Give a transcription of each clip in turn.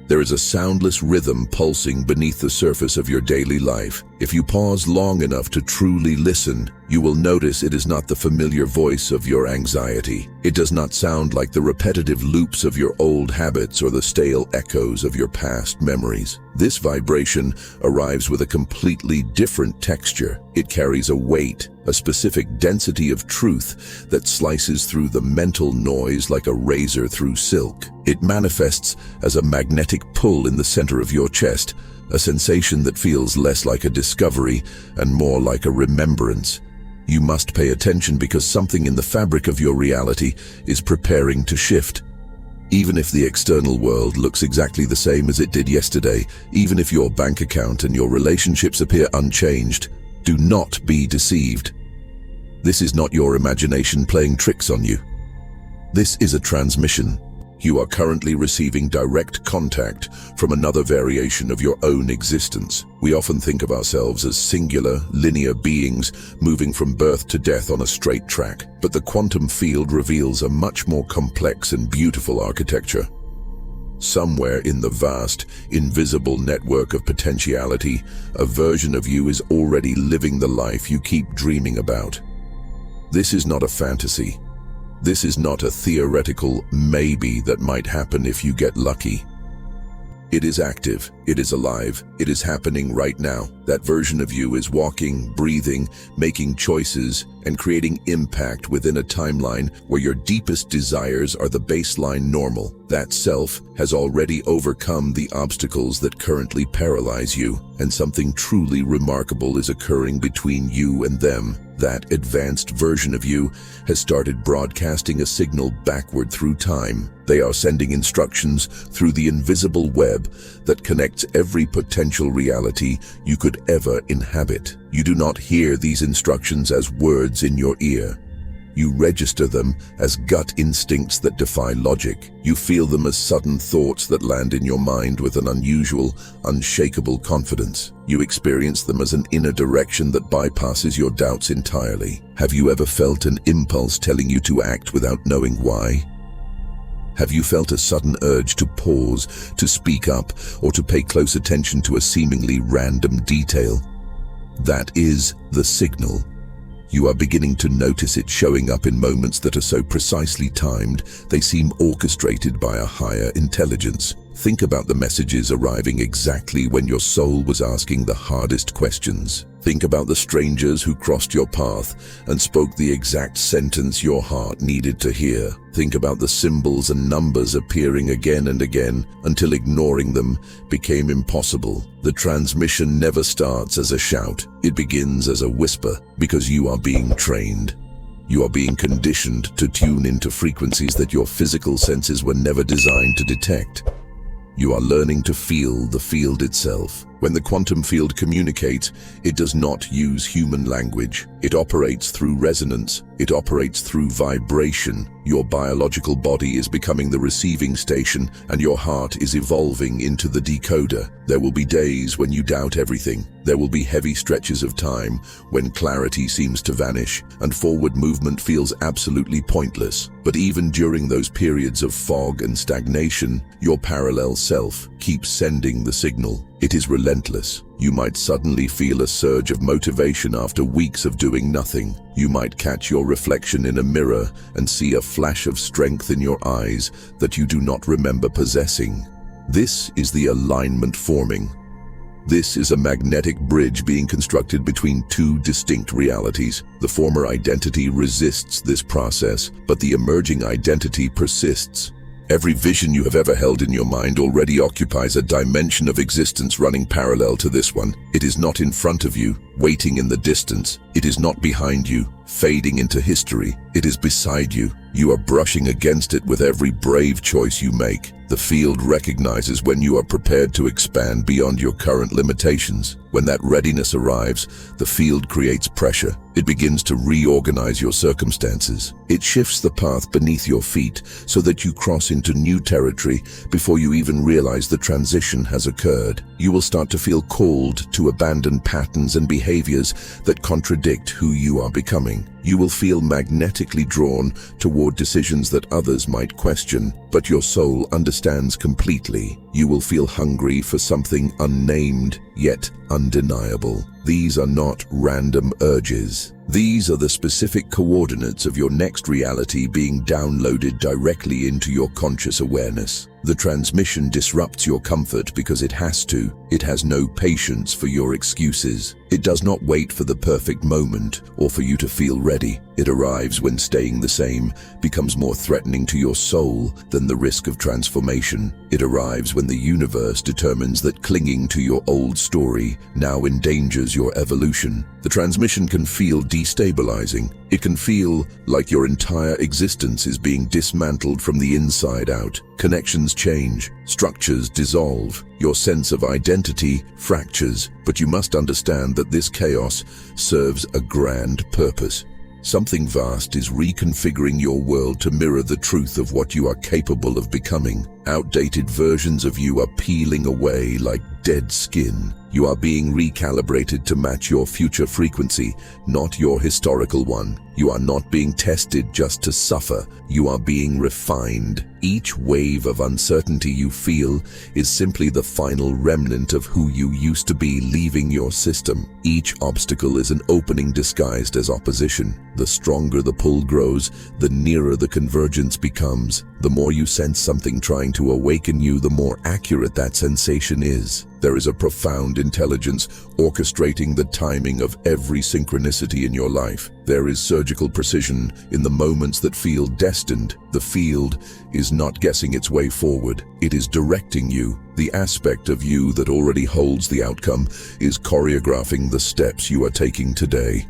There is a soundless rhythm pulsing beneath the surface of your daily life. If you pause long enough to truly listen, you will notice it is not the familiar voice of your anxiety. It does not sound like the repetitive loops of your old habits or the stale echoes of your past memories. This vibration arrives with a completely different texture. It carries a weight, a specific density of truth that slices through the mental noise like a razor through silk. It manifests as a magnetic pull in the center of your chest, a sensation that feels less like a discovery and more like a remembrance. You must pay attention because something in the fabric of your reality is preparing to shift. Even if the external world looks exactly the same as it did yesterday, even if your bank account and your relationships appear unchanged, do not be deceived. This is not your imagination playing tricks on you. This is a transmission. You are currently receiving direct contact from another variation of your own existence. We often think of ourselves as singular, linear beings moving from birth to death on a straight track, but the quantum field reveals a much more complex and beautiful architecture. Somewhere in the vast, invisible network of potentiality, a version of you is already living the life you keep dreaming about. This is not a fantasy. This is not a theoretical maybe that might happen if you get lucky. It is active, it is alive, it is happening right now. That version of you is walking, breathing, making choices, and creating impact within a timeline where your deepest desires are the baseline normal. That self has already overcome the obstacles that currently paralyze you, and something truly remarkable is occurring between you and them. That advanced version of you has started broadcasting a signal backward through time. They are sending instructions through the invisible web that connects every potential reality you could ever inhabit. You do not hear these instructions as words in your ear. You register them as gut instincts that defy logic. You feel them as sudden thoughts that land in your mind with an unusual, unshakable confidence. You experience them as an inner direction that bypasses your doubts entirely. Have you ever felt an impulse telling you to act without knowing why? Have you felt a sudden urge to pause, to speak up, or to pay close attention to a seemingly random detail? That is the signal. You are beginning to notice it showing up in moments that are so precisely timed, they seem orchestrated by a higher intelligence. Think about the messages arriving exactly when your soul was asking the hardest questions. Think about the strangers who crossed your path and spoke the exact sentence your heart needed to hear. Think about the symbols and numbers appearing again and again until ignoring them became impossible. The transmission never starts as a shout. It begins as a whisper because you are being trained. You are being conditioned to tune into frequencies that your physical senses were never designed to detect. You are learning to feel the field itself. When the quantum field communicates, it does not use human language. It operates through resonance. It operates through vibration. Your biological body is becoming the receiving station, and your heart is evolving into the decoder. There will be days when you doubt everything. There will be heavy stretches of time when clarity seems to vanish and forward movement feels absolutely pointless. But even during those periods of fog and stagnation, your parallel self keeps sending the signal. It is relentless. You might suddenly feel a surge of motivation after weeks of doing nothing. You might catch your reflection in a mirror and see a flash of strength in your eyes that you do not remember possessing. This is the alignment forming. This is a magnetic bridge being constructed between two distinct realities. The former identity resists this process, but the emerging identity persists. Every vision you have ever held in your mind already occupies a dimension of existence running parallel to this one. It is not in front of you, waiting in the distance. It is not behind you, fading into history. It is beside you. You are brushing against it with every brave choice you make. The field recognizes when you are prepared to expand beyond your current limitations. When that readiness arrives, the field creates pressure. It begins to reorganize your circumstances. It shifts the path beneath your feet so that you cross into new territory before you even realize the transition has occurred. You will start to feel called to abandon patterns and behaviors that contradict who you are becoming. terrifying. You will feel magnetically drawn toward decisions that others might question, but your soul understands completely. You will feel hungry for something unnamed, yet undeniable. These are not random urges. These are the specific coordinates of your next reality being downloaded directly into your conscious awareness. The transmission disrupts your comfort because it has to. It has no patience for your excuses. It does not wait for the perfect moment or for you to feel ready. It arrives when staying the same becomes more threatening to your soul than the risk of transformation. It arrives when the universe determines that clinging to your old story now endangers your evolution. The transmission can feel destabilizing. It can feel like your entire existence is being dismantled from the inside out. Connections change, structures dissolve, your sense of identity fractures, but you must understand that this chaos serves a grand purpose. Something vast is reconfiguring your world to mirror the truth of what you are capable of becoming. Outdated versions of you are peeling away like dead skin. You are being recalibrated to match your future frequency, not your historical one. You are not being tested just to suffer. You are being refined. Each wave of uncertainty you feel is simply the final remnant of who you used to be leaving your system. Each obstacle is an opening disguised as opposition. The stronger the pull grows, the nearer the convergence becomes. The more you sense something trying to awaken you, the more accurate that sensation is. There is a profound intelligence orchestrating the timing of every synchronicity in your life. There is surgical precision in the moments that feel destined. The field is not guessing its way forward. It is directing you. The aspect of you that already holds the outcome is choreographing the steps you are taking today.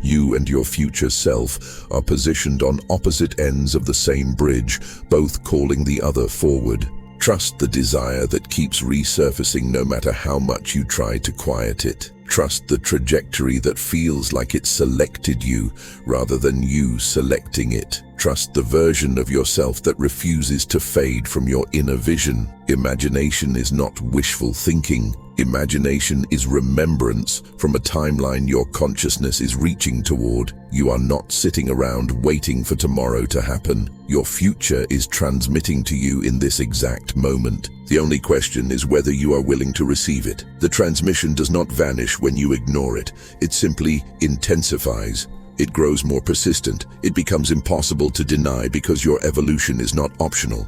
You and your future self are positioned on opposite ends of the same bridge, both calling the other forward. Trust the desire that keeps resurfacing no matter how much you try to quiet it. Trust the trajectory that feels like it selected you rather than you selecting it. Trust the version of yourself that refuses to fade from your inner vision. Imagination is not wishful thinking. Imagination is remembrance from a timeline your consciousness is reaching toward. You are not sitting around waiting for tomorrow to happen. Your future is transmitting to you in this exact moment. The only question is whether you are willing to receive it. The transmission does not vanish when you ignore it. It simply intensifies. It grows more persistent. It becomes impossible to deny because your evolution is not optional.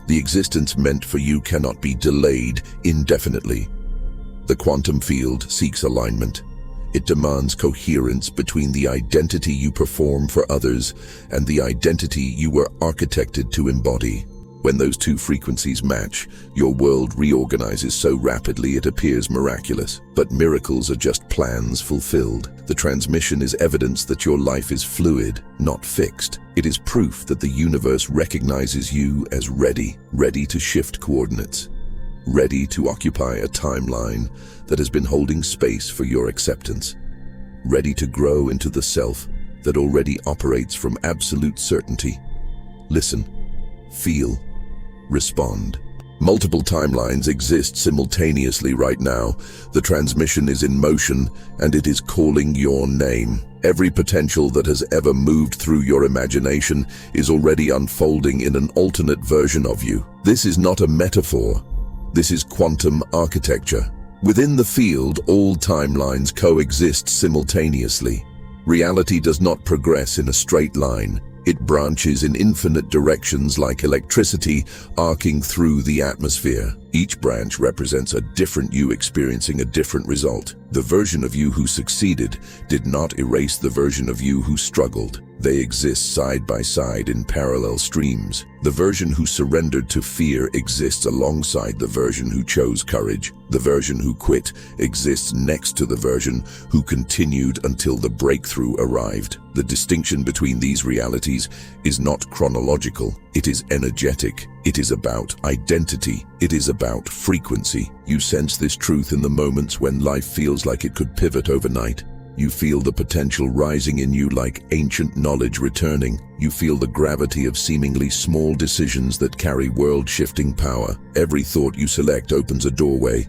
The existence meant for you cannot be delayed indefinitely. The quantum field seeks alignment. It demands coherence between the identity you perform for others and the identity you were architected to embody. When those two frequencies match, your world reorganizes so rapidly it appears miraculous. But miracles are just plans fulfilled. The transmission is evidence that your life is fluid, not fixed. It is proof that the universe recognizes you as ready to shift coordinates, ready to occupy a timeline that has been holding space for your acceptance, ready to grow into the self that already operates from absolute certainty. Listen, feel, respond. Multiple timelines exist simultaneously right now. The transmission is in motion and it is calling your name. Every potential that has ever moved through your imagination is already unfolding in an alternate version of you. This is not a metaphor. This is quantum architecture. Within the field, all timelines coexist simultaneously. Reality does not progress in a straight line. It branches in infinite directions like electricity arcing through the atmosphere. Each branch represents a different you experiencing a different result. The version of you who succeeded did not erase the version of you who struggled. They exist side by side in parallel streams. The version who surrendered to fear exists alongside the version who chose courage. The version who quit exists next to the version who continued until the breakthrough arrived. The distinction between these realities is not chronological. It is energetic. It is about identity. It is about frequency. You sense this truth in the moments when life feels like it could pivot overnight. You feel the potential rising in you like ancient knowledge returning. You feel the gravity of seemingly small decisions that carry world-shifting power. Every thought you select opens a doorway.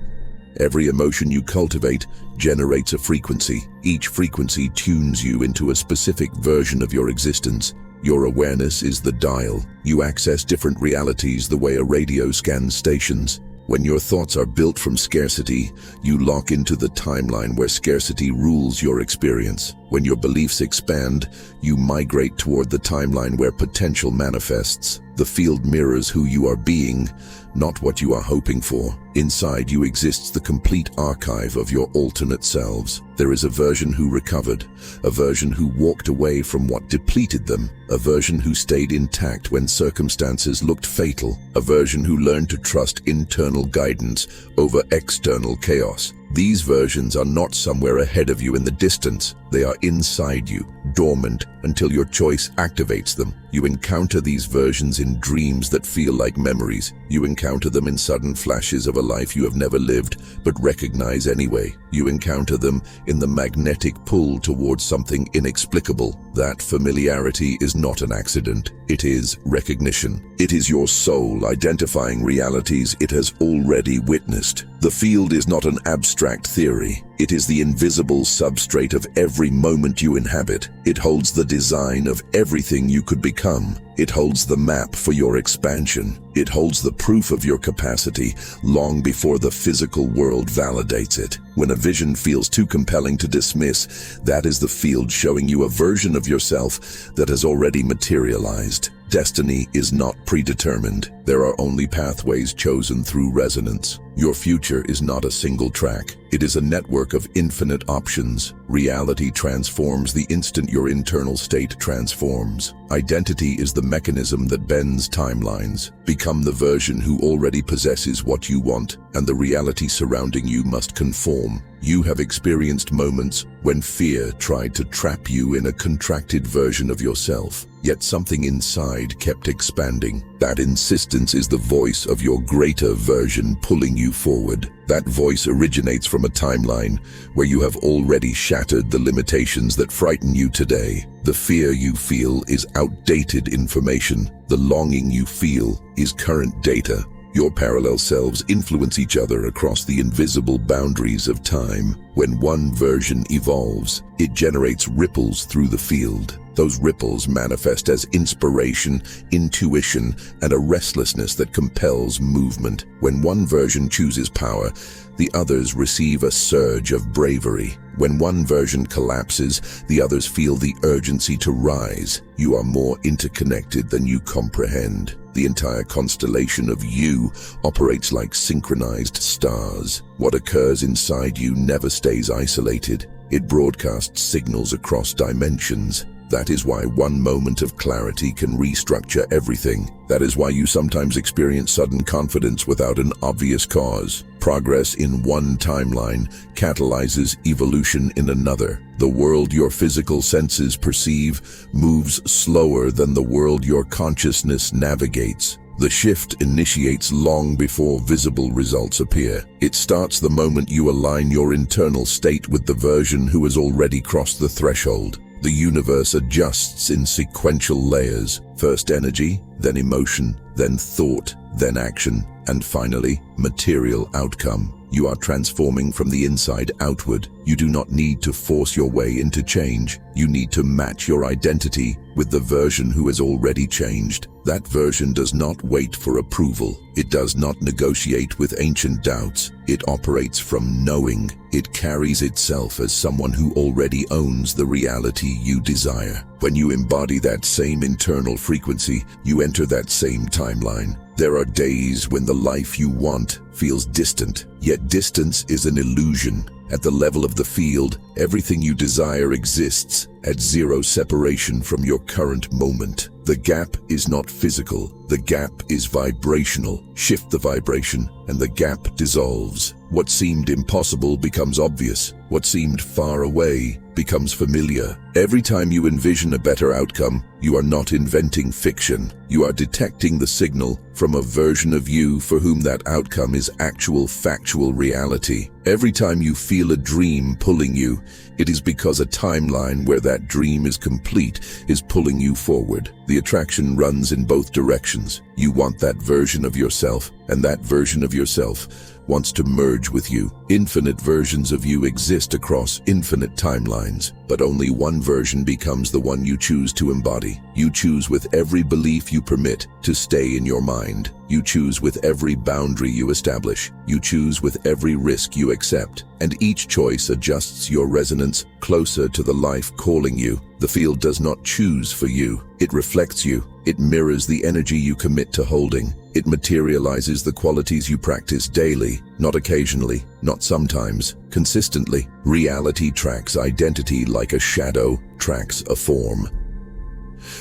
Every emotion you cultivate generates a frequency. Each frequency tunes you into a specific version of your existence. Your awareness is the dial. You access different realities the way a radio scans stations. When your thoughts are built from scarcity, you lock into the timeline where scarcity rules your experience. When your beliefs expand, you migrate toward the timeline where potential manifests. The field mirrors who you are being, not what you are hoping for. Inside you exists the complete archive of your alternate selves. There is a version who recovered, a version who walked away from what depleted them, a version who stayed intact when circumstances looked fatal, a version who learned to trust internal guidance over external chaos. These versions are not somewhere ahead of you in the distance. They are inside you, dormant until your choice activates them. You encounter these versions in dreams that feel like memories. You encounter them in sudden flashes of a life you have never lived, but recognize anyway. You encounter them in the magnetic pull towards something inexplicable. That familiarity is not an accident. It is recognition. It is your soul identifying realities it has already witnessed. The field is not an abstract theory. It is the invisible substrate of every moment you inhabit. It holds the design of everything you could become. It holds the map for your expansion. It holds the proof of your capacity long before the physical world validates it. When a vision feels too compelling to dismiss, that is the field showing you a version of yourself that has already materialized. Destiny is not predetermined. There are only pathways chosen through resonance. Your future is not a single track. It is a network of infinite options. Reality transforms the instant your internal state transforms. Identity is the mechanism that bends timelines. Become the version who already possesses what you want, and the reality surrounding you must conform. You have experienced moments when fear tried to trap you in a contracted version of yourself, yet something inside kept expanding. That insistence is the voice of your greater version pulling you forward. That voice originates from a timeline where you have already shattered the limitations that frighten you today. The fear you feel is outdated information. The longing you feel is current data. Your parallel selves influence each other across the invisible boundaries of time. When one version evolves, it generates ripples through the field. Those ripples manifest as inspiration, intuition, and a restlessness that compels movement. When one version chooses power, the others receive a surge of bravery. When one version collapses, the others feel the urgency to rise. You are more interconnected than you comprehend. The entire constellation of you operates like synchronized stars. What occurs inside you never stays isolated. It broadcasts signals across dimensions. That is why one moment of clarity can restructure everything. That is why you sometimes experience sudden confidence without an obvious cause. Progress in one timeline catalyzes evolution in another. The world your physical senses perceive moves slower than the world your consciousness navigates. The shift initiates long before visible results appear. It starts the moment you align your internal state with the version who has already crossed the threshold. The universe adjusts in sequential layers. First energy, then emotion, then thought, then action, and finally, material outcome. You are transforming from the inside outward. You do not need to force your way into change. You need to match your identity with the version who has already changed. That version does not wait for approval. It does not negotiate with ancient doubts. It operates from knowing. It carries itself as someone who already owns the reality you desire. When you embody that same internal frequency, you enter that same timeline. There are days when the life you want feels distant, yet distance is an illusion. At the level of the field, everything you desire exists at zero separation from your current moment. The gap is not physical. The gap is vibrational. Shift the vibration, and the gap dissolves. What seemed impossible becomes obvious. What seemed far away becomes familiar. Every time you envision a better outcome, you are not inventing fiction. You are detecting the signal from a version of you for whom that outcome is actual factual reality. Every time you feel a dream pulling you, it is because a timeline where that dream is complete is pulling you forward. The attraction runs in both directions. You want that version of yourself, and that version of yourself wants to merge with you. Infinite versions of you exist across infinite timelines, but only one version becomes the one you choose to embody. You choose with every belief you permit to stay in your mind. You choose with every boundary you establish. You choose with every risk you accept. And each choice adjusts your resonance closer to the life calling you. The field does not choose for you. It reflects you. It mirrors the energy you commit to holding. It materializes the qualities you practice daily, not occasionally, not sometimes, consistently. Reality tracks identity like a shadow tracks a form.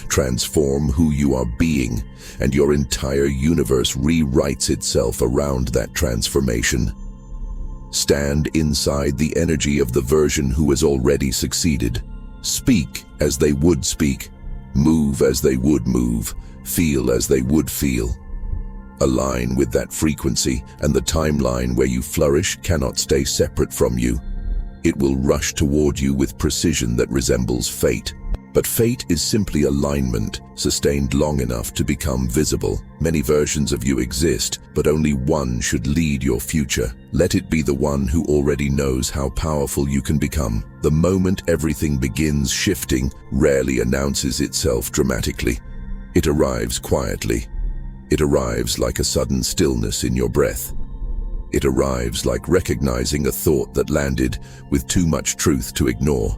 Transform who you are being, and your entire universe rewrites itself around that transformation. Stand inside the energy of the version who has already succeeded. Speak as they would speak. Move as they would move. Feel as they would feel. Align with that frequency, and the timeline where you flourish cannot stay separate from you. It will rush toward you with precision that resembles fate. But fate is simply alignment, sustained long enough to become visible. Many versions of you exist, but only one should lead your future. Let it be the one who already knows how powerful you can become. The moment everything begins shifting rarely announces itself dramatically. It arrives quietly. It arrives like a sudden stillness in your breath. It arrives like recognizing a thought that landed with too much truth to ignore.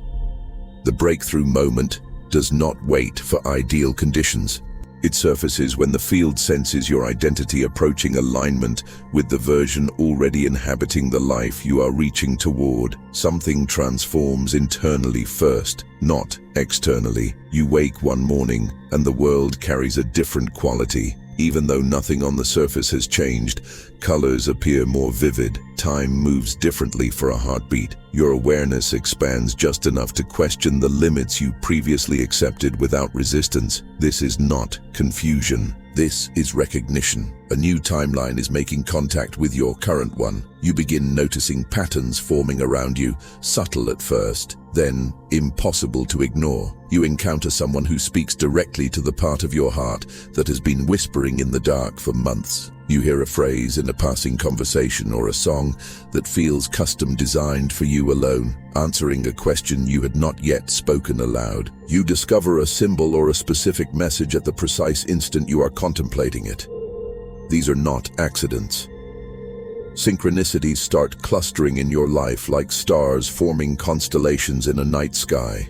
The breakthrough moment does not wait for ideal conditions. It surfaces when the field senses your identity approaching alignment with the version already inhabiting the life you are reaching toward. Something transforms internally first, not externally. You wake one morning and the world carries a different quality. Even though nothing on the surface has changed, colors appear more vivid. Time moves differently for a heartbeat. Your awareness expands just enough to question the limits you previously accepted without resistance. This is not confusion. This is recognition. A new timeline is making contact with your current one. You begin noticing patterns forming around you, subtle at first, then impossible to ignore. You encounter someone who speaks directly to the part of your heart that has been whispering in the dark for months. You hear a phrase in a passing conversation or a song that feels custom designed for you alone, answering a question you had not yet spoken aloud. You discover a symbol or a specific message at the precise instant you are contemplating it. These are not accidents. Synchronicities start clustering in your life like stars forming constellations in a night sky.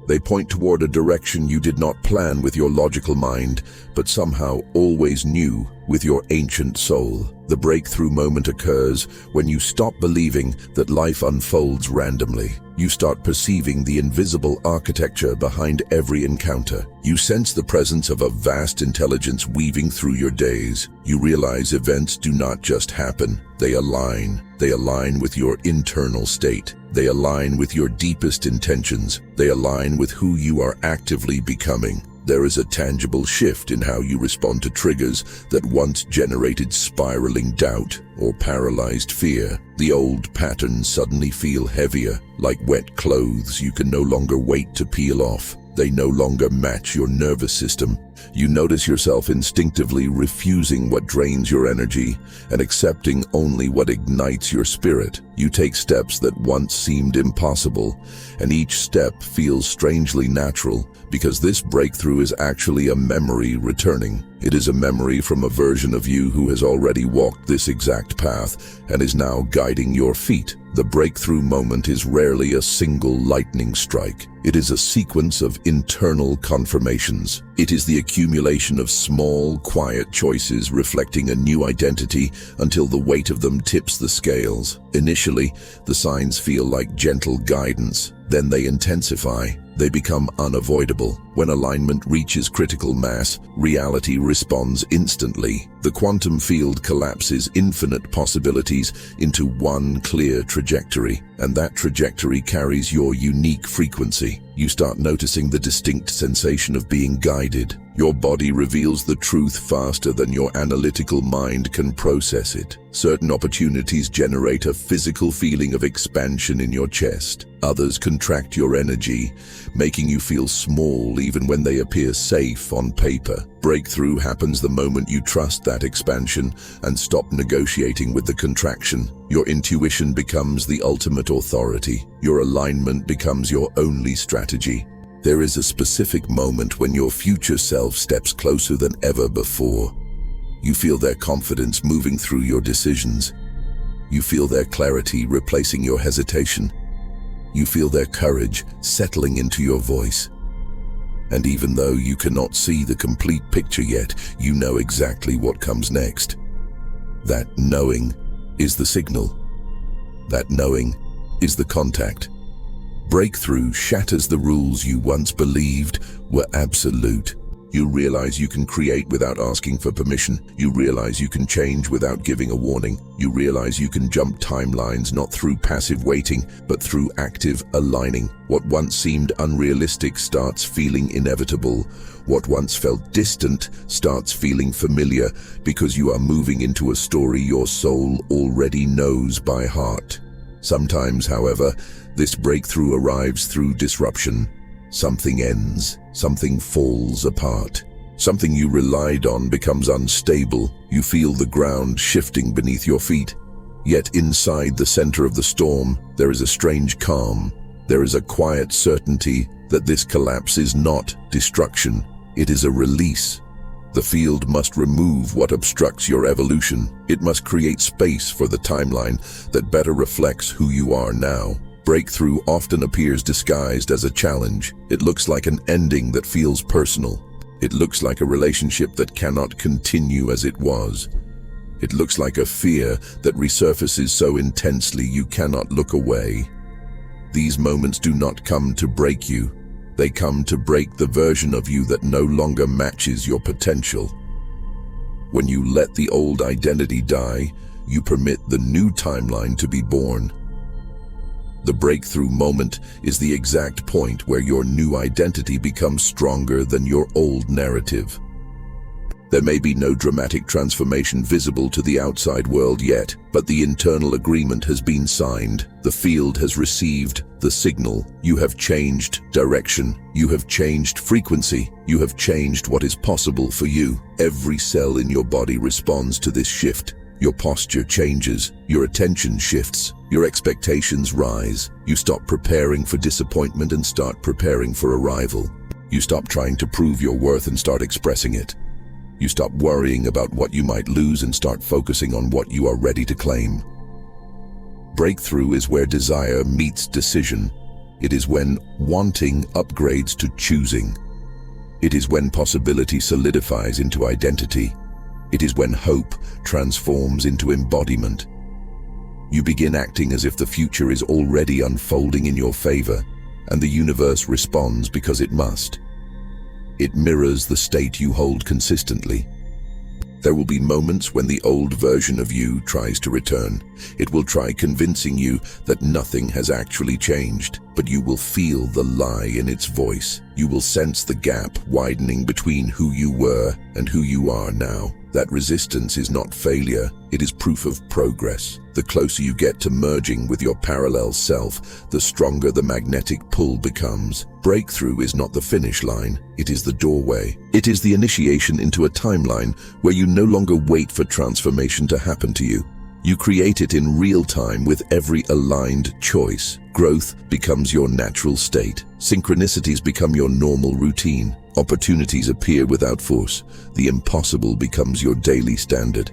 They point toward a direction you did not plan with your logical mind, but somehow always knew with your ancient soul. The breakthrough moment occurs when you stop believing that life unfolds randomly. You start perceiving the invisible architecture behind every encounter. You sense the presence of a vast intelligence weaving through your days. You realize events do not just happen, they align. They align with your internal state. They align with your deepest intentions. They align with who you are actively becoming. There is a tangible shift in how you respond to triggers that once generated spiraling doubt or paralyzed fear. The old patterns suddenly feel heavier, like wet clothes you can no longer wait to peel off. They no longer match your nervous system. You notice yourself instinctively refusing what drains your energy and accepting only what ignites your spirit. You take steps that once seemed impossible, and each step feels strangely natural because this breakthrough is actually a memory returning. It is a memory from a version of you who has already walked this exact path and is now guiding your feet. The breakthrough moment is rarely a single lightning strike. It is a sequence of internal confirmations. It is the accumulation of small, quiet choices reflecting a new identity until the weight of them tips the scales. Initially, the signs feel like gentle guidance. Then they intensify. They become unavoidable. When alignment reaches critical mass, reality responds instantly. The quantum field collapses infinite possibilities into one clear trajectory, and that trajectory carries your unique frequency. You start noticing the distinct sensation of being guided. Your body reveals the truth faster than your analytical mind can process it. Certain opportunities generate a physical feeling of expansion in your chest. Others contract your energy, making you feel small even when they appear safe on paper. Breakthrough happens the moment you trust that expansion and stop negotiating with the contraction. Your intuition becomes the ultimate authority. Your alignment becomes your only strategy. There is a specific moment when your future self steps closer than ever before. You feel their confidence moving through your decisions. You feel their clarity replacing your hesitation. You feel their courage settling into your voice. And even though you cannot see the complete picture yet, you know exactly what comes next. That knowing is the signal. That knowing is the contact. Breakthrough shatters the rules you once believed were absolute. You realize you can create without asking for permission. You realize you can change without giving a warning. You realize you can jump timelines not through passive waiting, but through active aligning. What once seemed unrealistic starts feeling inevitable. What once felt distant starts feeling familiar because you are moving into a story your soul already knows by heart. Sometimes, however, this breakthrough arrives through disruption. Something ends, something falls apart. Something you relied on becomes unstable. You feel the ground shifting beneath your feet. Yet inside the center of the storm, there is a strange calm. There is a quiet certainty that this collapse is not destruction. It is a release. The field must remove what obstructs your evolution. It must create space for the timeline that better reflects who you are now. Breakthrough often appears disguised as a challenge. It looks like an ending that feels personal. It looks like a relationship that cannot continue as it was. It looks like a fear that resurfaces so intensely you cannot look away. These moments do not come to break you. They come to break the version of you that no longer matches your potential. When you let the old identity die, you permit the new timeline to be born. The breakthrough moment is the exact point where your new identity becomes stronger than your old narrative. There may be no dramatic transformation visible to the outside world yet, but the internal agreement has been signed. The field has received the signal. You have changed direction. You have changed frequency. You have changed what is possible for you. Every cell in your body responds to this shift. Your posture changes. Your attention shifts. Your expectations rise. You stop preparing for disappointment and start preparing for arrival. You stop trying to prove your worth and start expressing it. You stop worrying about what you might lose and start focusing on what you are ready to claim. Breakthrough is where desire meets decision. It is when wanting upgrades to choosing. It is when possibility solidifies into identity. It is when hope transforms into embodiment. You begin acting as if the future is already unfolding in your favor, and the universe responds because it must. It mirrors the state you hold consistently. There will be moments when the old version of you tries to return. It will try convincing you that nothing has actually changed, but you will feel the lie in its voice. You will sense the gap widening between who you were and who you are now. That resistance is not failure, it is proof of progress. The closer you get to merging with your parallel self, the stronger the magnetic pull becomes. Breakthrough is not the finish line, it is the doorway. It is the initiation into a timeline where you no longer wait for transformation to happen to you. You create it in real time with every aligned choice. Growth becomes your natural state. Synchronicities become your normal routine. Opportunities appear without force. The impossible becomes your daily standard.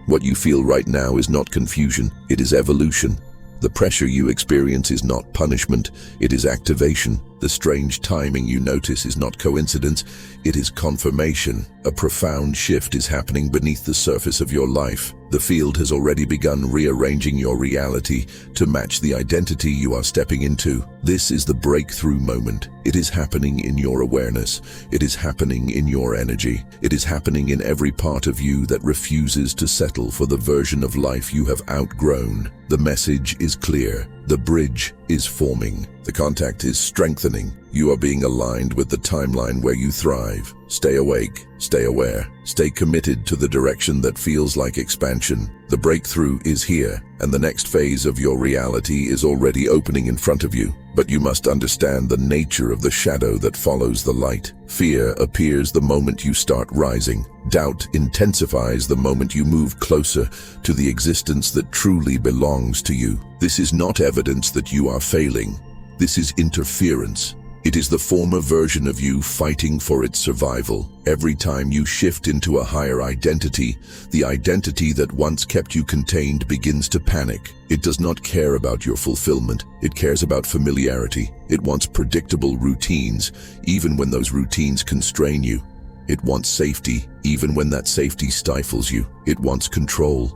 What you feel right now is not confusion, it is evolution. The pressure you experience is not punishment, it is activation. The strange timing you notice is not coincidence, it is confirmation. A profound shift is happening beneath the surface of your life. The field has already begun rearranging your reality to match the identity you are stepping into. This is the breakthrough moment. It is happening in your awareness. It is happening in your energy. It is happening in every part of you that refuses to settle for the version of life you have outgrown. The message is clear. The bridge is forming. The contact is strengthening. You are being aligned with the timeline where you thrive. Stay awake, stay aware, stay committed to the direction that feels like expansion. The breakthrough is here, and the next phase of your reality is already opening in front of you. But you must understand the nature of the shadow that follows the light. Fear appears the moment you start rising. Doubt intensifies the moment you move closer to the existence that truly belongs to you. This is not evidence that you are failing. This is interference. It is the former version of you fighting for its survival. Every time you shift into a higher identity, the identity that once kept you contained begins to panic. It does not care about your fulfillment. It cares about familiarity. It wants predictable routines, even when those routines constrain you. It wants safety, even when that safety stifles you. It wants control.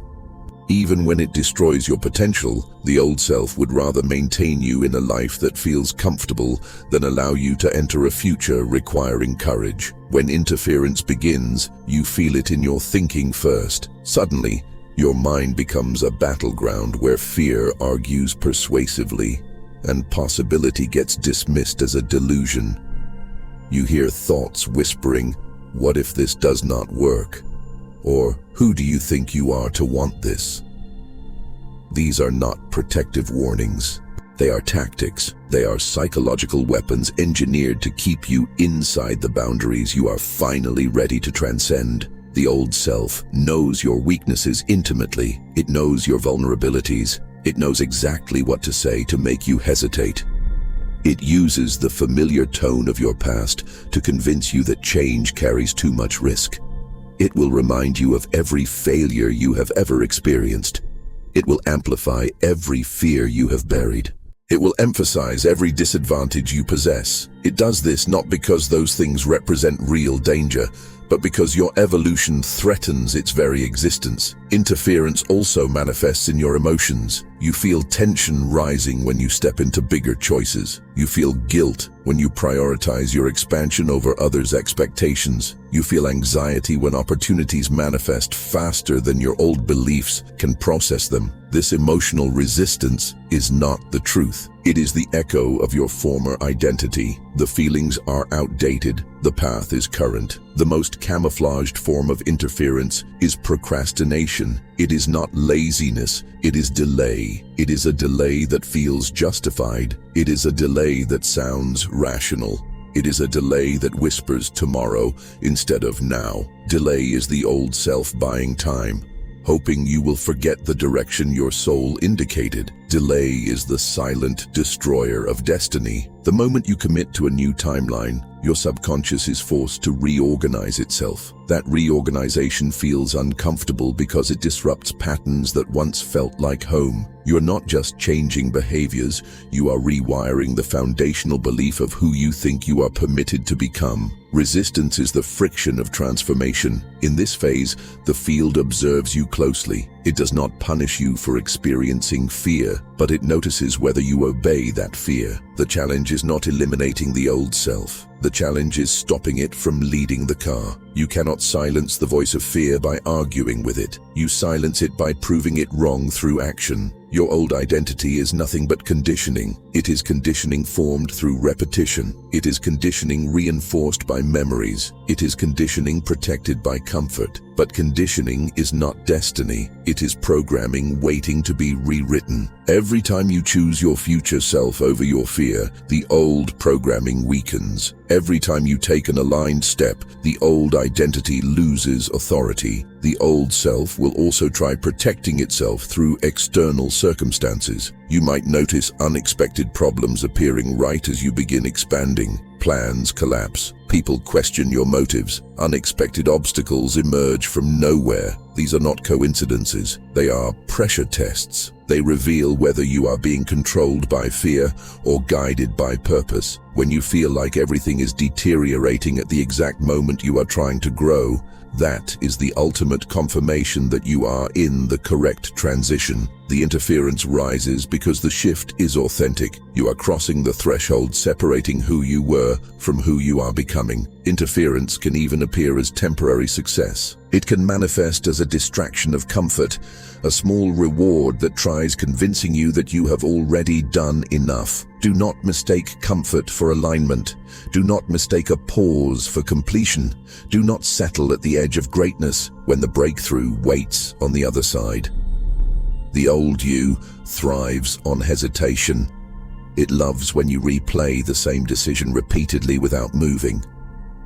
Even when it destroys your potential, the old self would rather maintain you in a life that feels comfortable than allow you to enter a future requiring courage. When interference begins, you feel it in your thinking first. Suddenly, your mind becomes a battleground where fear argues persuasively, and possibility gets dismissed as a delusion. You hear thoughts whispering, "What if this does not work?" Or, "Who do you think you are to want this?" These are not protective warnings. They are tactics. They are psychological weapons engineered to keep you inside the boundaries you are finally ready to transcend. The old self knows your weaknesses intimately. It knows your vulnerabilities. It knows exactly what to say to make you hesitate. It uses the familiar tone of your past to convince you that change carries too much risk. It will remind you of every failure you have ever experienced. It will amplify every fear you have buried. It will emphasize every disadvantage you possess. It does this not because those things represent real danger, but because your evolution threatens its very existence. Interference also manifests in your emotions. You feel tension rising when you step into bigger choices. You feel guilt when you prioritize your expansion over others' expectations. You feel anxiety when opportunities manifest faster than your old beliefs can process them. This emotional resistance is not the truth. It is the echo of your former identity. The feelings are outdated. The path is current. The most camouflaged form of interference is procrastination. It is not laziness. It is delay. It is a delay that feels justified. It is a delay that sounds rational. It is a delay that whispers tomorrow instead of now. Delay is the old self buying time, hoping you will forget the direction your soul indicated. Delay is the silent destroyer of destiny. The moment you commit to a new timeline, your subconscious is forced to reorganize itself. That reorganization feels uncomfortable because it disrupts patterns that once felt like home. You are not just changing behaviors, you are rewiring the foundational belief of who you think you are permitted to become. Resistance is the friction of transformation. In this phase, the field observes you closely. It does not punish you for experiencing fear, but it notices whether you obey that fear. The challenge is not eliminating the old self. The challenge is stopping it from leading the car. You cannot silence the voice of fear by arguing with it. You silence it by proving it wrong through action. Your old identity is nothing but conditioning. It is conditioning formed through repetition. It is conditioning reinforced by memories. It is conditioning protected by comfort. But conditioning is not destiny. It is programming waiting to be rewritten. Every time you choose your future self over your fear, the old programming weakens. Every time you take an aligned step, the old identity loses authority. The old self will also try protecting itself through external circumstances. You might notice unexpected problems appearing right as you begin expanding. Plans collapse. People question your motives. Unexpected obstacles emerge from nowhere. These are not coincidences. They are pressure tests. They reveal whether you are being controlled by fear or guided by purpose. When you feel like everything is deteriorating at the exact moment you are trying to grow, that is the ultimate confirmation that you are in the correct transition. The interference rises because the shift is authentic. You are crossing the threshold separating who you were from who you are becoming. Interference can even appear as temporary success. It can manifest as a distraction of comfort, a small reward that tries convincing you that you have already done enough. Do not mistake comfort for alignment. Do not mistake a pause for completion. Do not settle at the edge of greatness when the breakthrough waits on the other side. The old you thrives on hesitation. It loves when you replay the same decision repeatedly without moving.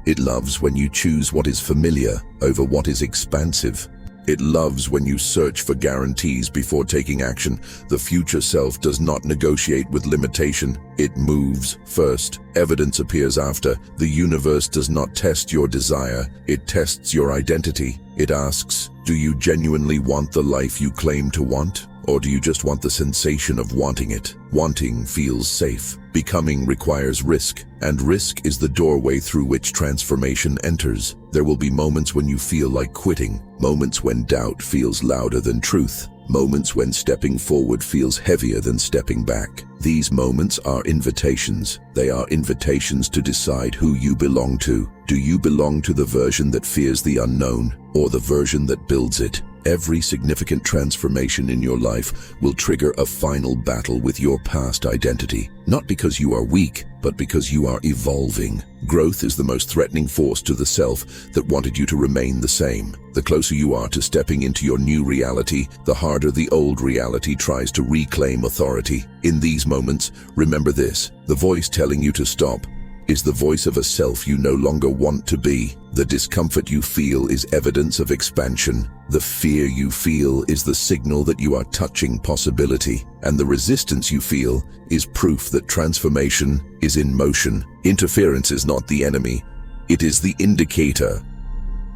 It loves when you choose what is familiar over what is expansive. It loves when you search for guarantees before taking action. The future self does not negotiate with limitation. It moves first. Evidence appears after. The universe does not test your desire. It tests your identity. It asks, do you genuinely want the life you claim to want? Or do you just want the sensation of wanting it? Wanting feels safe. Becoming requires risk, and risk is the doorway through which transformation enters. There will be moments when you feel like quitting, moments when doubt feels louder than truth, moments when stepping forward feels heavier than stepping back. These moments are invitations. They are invitations to decide who you belong to. Do you belong to the version that fears the unknown, or the version that builds it? Every significant transformation in your life will trigger a final battle with your past identity, not because you are weak, but because you are evolving. Growth is the most threatening force to the self that wanted you to remain the same. The closer you are to stepping into your new reality, the harder the old reality tries to reclaim authority. In these moments, remember this: the voice telling you to stop is the voice of a self you no longer want to be. The discomfort you feel is evidence of expansion. The fear you feel is the signal that you are touching possibility. And the resistance you feel is proof that transformation is in motion. Interference is not the enemy. It is the indicator.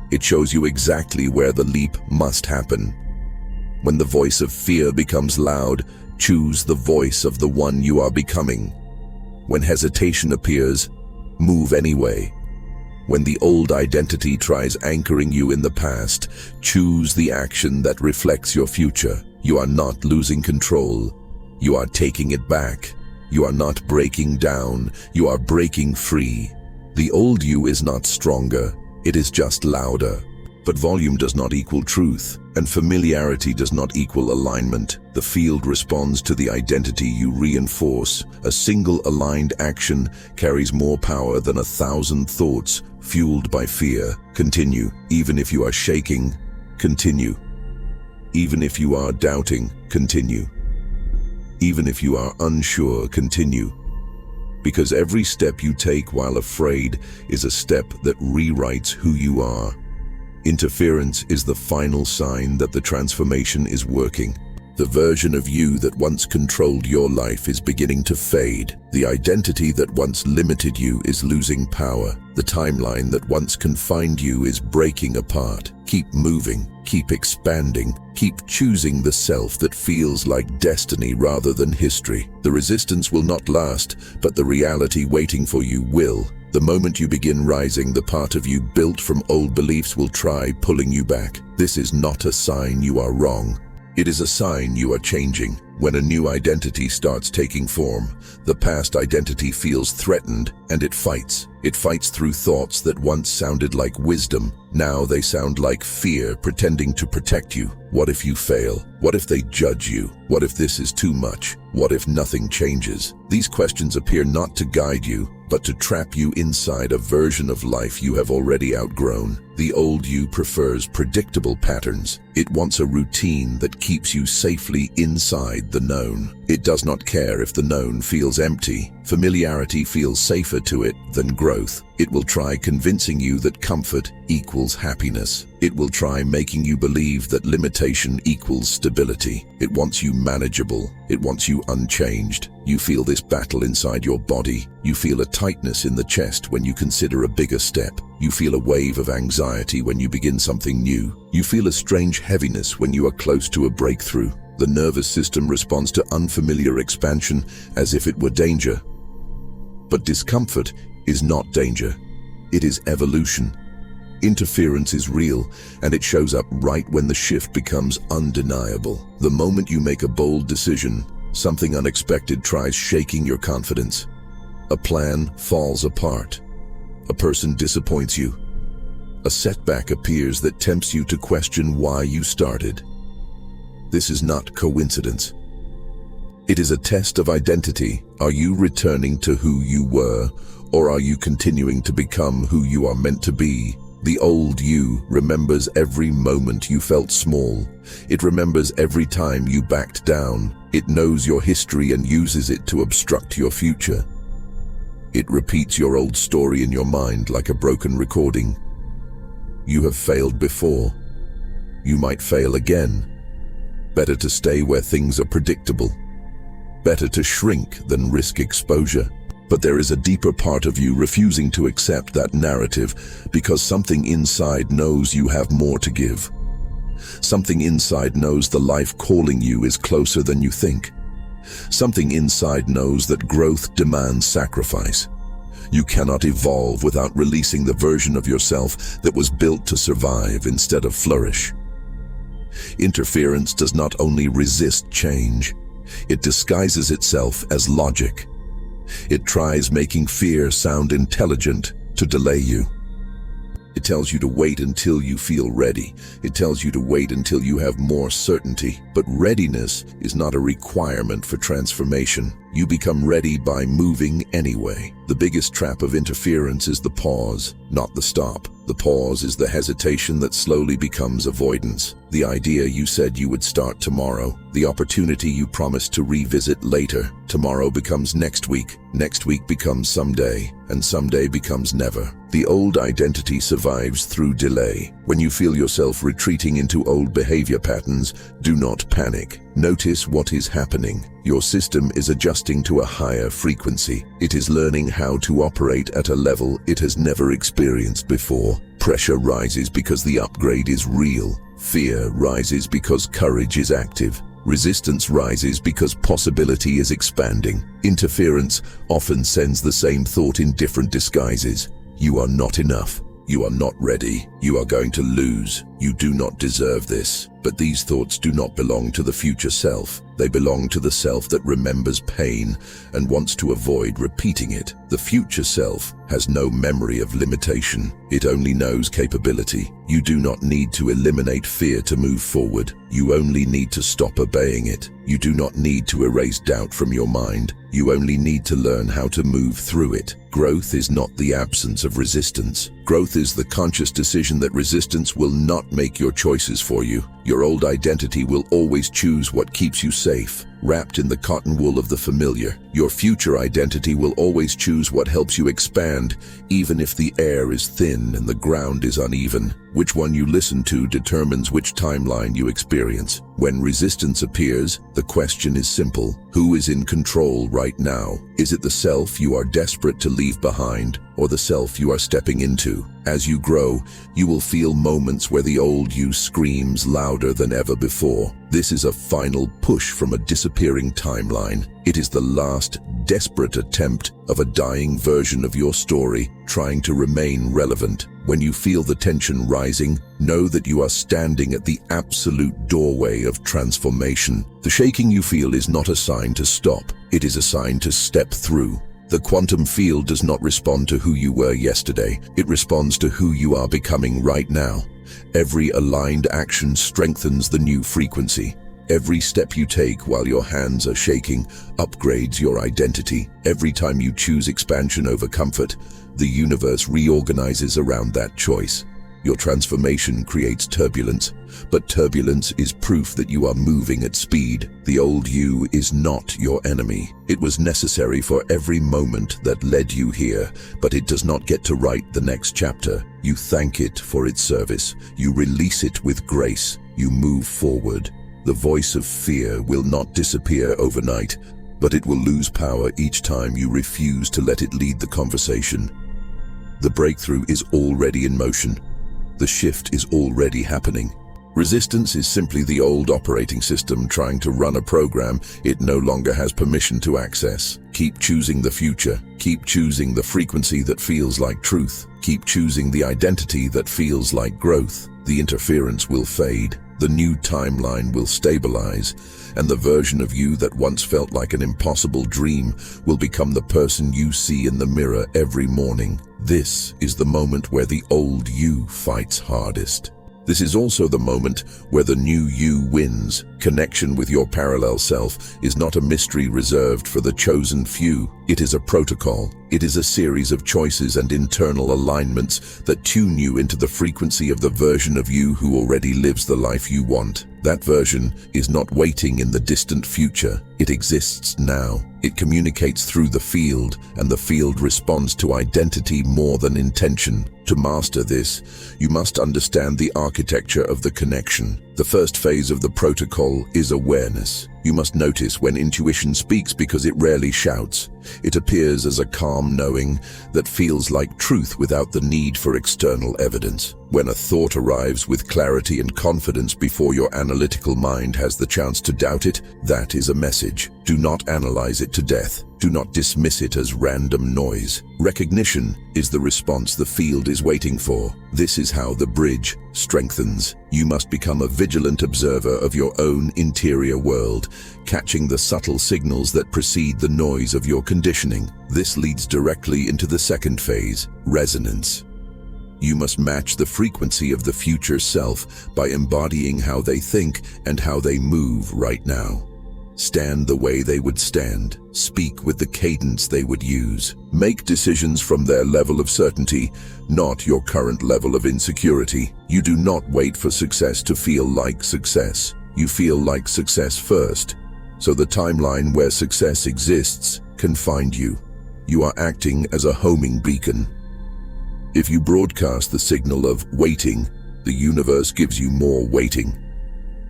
It shows you exactly where the leap must happen. When the voice of fear becomes loud, choose the voice of the one you are becoming. When hesitation appears, move anyway. When the old identity tries anchoring you in the past, choose the action that reflects your future. You are not losing control. You are taking it back. You are not breaking down. You are breaking free. The old you is not stronger. It is just louder. But volume does not equal truth, and familiarity does not equal alignment. The field responds to the identity you reinforce. A single aligned action carries more power than 1,000 thoughts fueled by fear. Continue, even if you are shaking. Continue. Even if you are doubting, continue. Even if you are unsure, continue. Because every step you take while afraid is a step that rewrites who you are. Interference is the final sign that the transformation is working. The version of you that once controlled your life is beginning to fade. The identity that once limited you is losing power. The timeline that once confined you is breaking apart. Keep moving, keep expanding, keep choosing the self that feels like destiny rather than history. The resistance will not last, but the reality waiting for you will. The moment you begin rising, the part of you built from old beliefs will try pulling you back. This is not a sign you are wrong. It is a sign you are changing. When a new identity starts taking form, the past identity feels threatened and it fights. It fights through thoughts that once sounded like wisdom. Now they sound like fear pretending to protect you. What if you fail? What if they judge you? What if this is too much? What if nothing changes? These questions appear not to guide you, but to trap you inside a version of life you have already outgrown. The old you prefers predictable patterns. It wants a routine that keeps you safely inside the known. It does not care if the known feels empty. Familiarity feels safer to it than growth. It will try convincing you that comfort equals happiness. It will try making you believe that limitation equals stability. It wants you manageable. It wants you unchanged. You feel this battle inside your body. You feel a tightness in the chest when you consider a bigger step. You feel a wave of anxiety when you begin something new. You feel a strange heaviness when you are close to a breakthrough. The nervous system responds to unfamiliar expansion as if it were danger. But discomfort is not danger. It is evolution. Interference is real, and it shows up right when the shift becomes undeniable. The moment you make a bold decision, something unexpected tries shaking your confidence. A plan falls apart. A person disappoints you. a setback appears that tempts you to question why you started. This is not coincidence. It is a test of identity. Are you returning to who you were, or are you continuing to become who you are meant to be? The old you remembers every moment you felt small. It remembers every time you backed down. It knows your history and uses it to obstruct your future. It repeats your old story in your mind like a broken recording. You have failed before. You might fail again. Better to stay where things are predictable. Better to shrink than risk exposure. But there is a deeper part of you refusing to accept that narrative because something inside knows you have more to give. Something inside knows the life calling you is closer than you think. Something inside knows that growth demands sacrifice. You cannot evolve without releasing the version of yourself that was built to survive instead of flourish. Interference does not only resist change, it disguises itself as logic. It tries making fear sound intelligent to delay you. It tells you to wait until you feel ready. It tells you to wait until you have more certainty. But readiness is not a requirement for transformation. You become ready by moving anyway. The biggest trap of interference is the pause, not the stop. The pause is the hesitation that slowly becomes avoidance. The idea you said you would start tomorrow. The opportunity you promised to revisit later. Tomorrow becomes next week becomes someday, and someday becomes never. The old identity survives through delay. When you feel yourself retreating into old behavior patterns, do not panic. Notice what is happening. Your system is adjusting to a higher frequency. It is learning how to operate at a level it has never experienced before. Pressure rises because the upgrade is real. Fear rises because courage is active. Resistance rises because possibility is expanding. Interference often sends the same thought in different disguises. You are not enough. You are not ready. You are going to lose. You do not deserve this. But these thoughts do not belong to the future self. They belong to the self that remembers pain and wants to avoid repeating it. The future self has no memory of limitation. It only knows capability. You do not need to eliminate fear to move forward. You only need to stop obeying it. You do not need to erase doubt from your mind. You only need to learn how to move through it. Growth is not the absence of resistance. Growth is the conscious decision that resistance will not make your choices for you. Your old identity will always choose what keeps you safe, wrapped in the cotton wool of the familiar. Your future identity will always choose what helps you expand, even if the air is thin and the ground is uneven. Which one you listen to determines which timeline you experience. When resistance appears, the question is simple. Who is in control right now? Is it the self you are desperate to leave behind, or the self you are stepping into? As you grow, you will feel moments where the old you screams louder than ever before. This is a final push from a disappearing timeline. It is the last, desperate attempt of a dying version of your story, trying to remain relevant. When you feel the tension rising, know that you are standing at the absolute doorway of transformation. The shaking you feel is not a sign to stop. It is a sign to step through. The quantum field does not respond to who you were yesterday. It responds to who you are becoming right now. Every aligned action strengthens the new frequency. Every step you take while your hands are shaking upgrades your identity. Every time you choose expansion over comfort, the universe reorganizes around that choice. Your transformation creates turbulence, but turbulence is proof that you are moving at speed. The old you is not your enemy. It was necessary for every moment that led you here, but it does not get to write the next chapter. You thank it for its service. You release it with grace. You move forward. The voice of fear will not disappear overnight, but it will lose power each time you refuse to let it lead the conversation. The breakthrough is already in motion. The shift is already happening. Resistance is simply the old operating system trying to run a program it no longer has permission to access. Keep choosing the future. Keep choosing the frequency that feels like truth. Keep choosing the identity that feels like growth. The interference will fade. The new timeline will stabilize, and the version of you that once felt like an impossible dream will become the person you see in the mirror every morning. This is the moment where the old you fights hardest. This is also the moment where the new you wins. Connection with your parallel self is not a mystery reserved for the chosen few. It is a protocol. It is a series of choices and internal alignments that tune you into the frequency of the version of you who already lives the life you want. That version is not waiting in the distant future. It exists now. It communicates through the field, and the field responds to identity more than intention. To master this, you must understand the architecture of the connection. The first phase of the protocol is awareness. You must notice when intuition speaks because it rarely shouts. It appears as a calm knowing that feels like truth without the need for external evidence. When a thought arrives with clarity and confidence before your analytical mind has the chance to doubt it, that is a message. Do not analyze it to death. Do not dismiss it as random noise. Recognition is the response the field is waiting for. This is how the bridge strengthens. You must become a vigilant observer of your own interior world, catching the subtle signals that precede the noise of your conditioning. This leads directly into the second phase, resonance. You must match the frequency of the future self by embodying how they think and how they move right now. Stand the way they would stand. Speak with the cadence they would use. Make decisions from their level of certainty, not your current level of insecurity. You do not wait for success to feel like success. You feel like success first. So the timeline where success exists can find you. You are acting as a homing beacon. If you broadcast the signal of waiting, the universe gives you more waiting.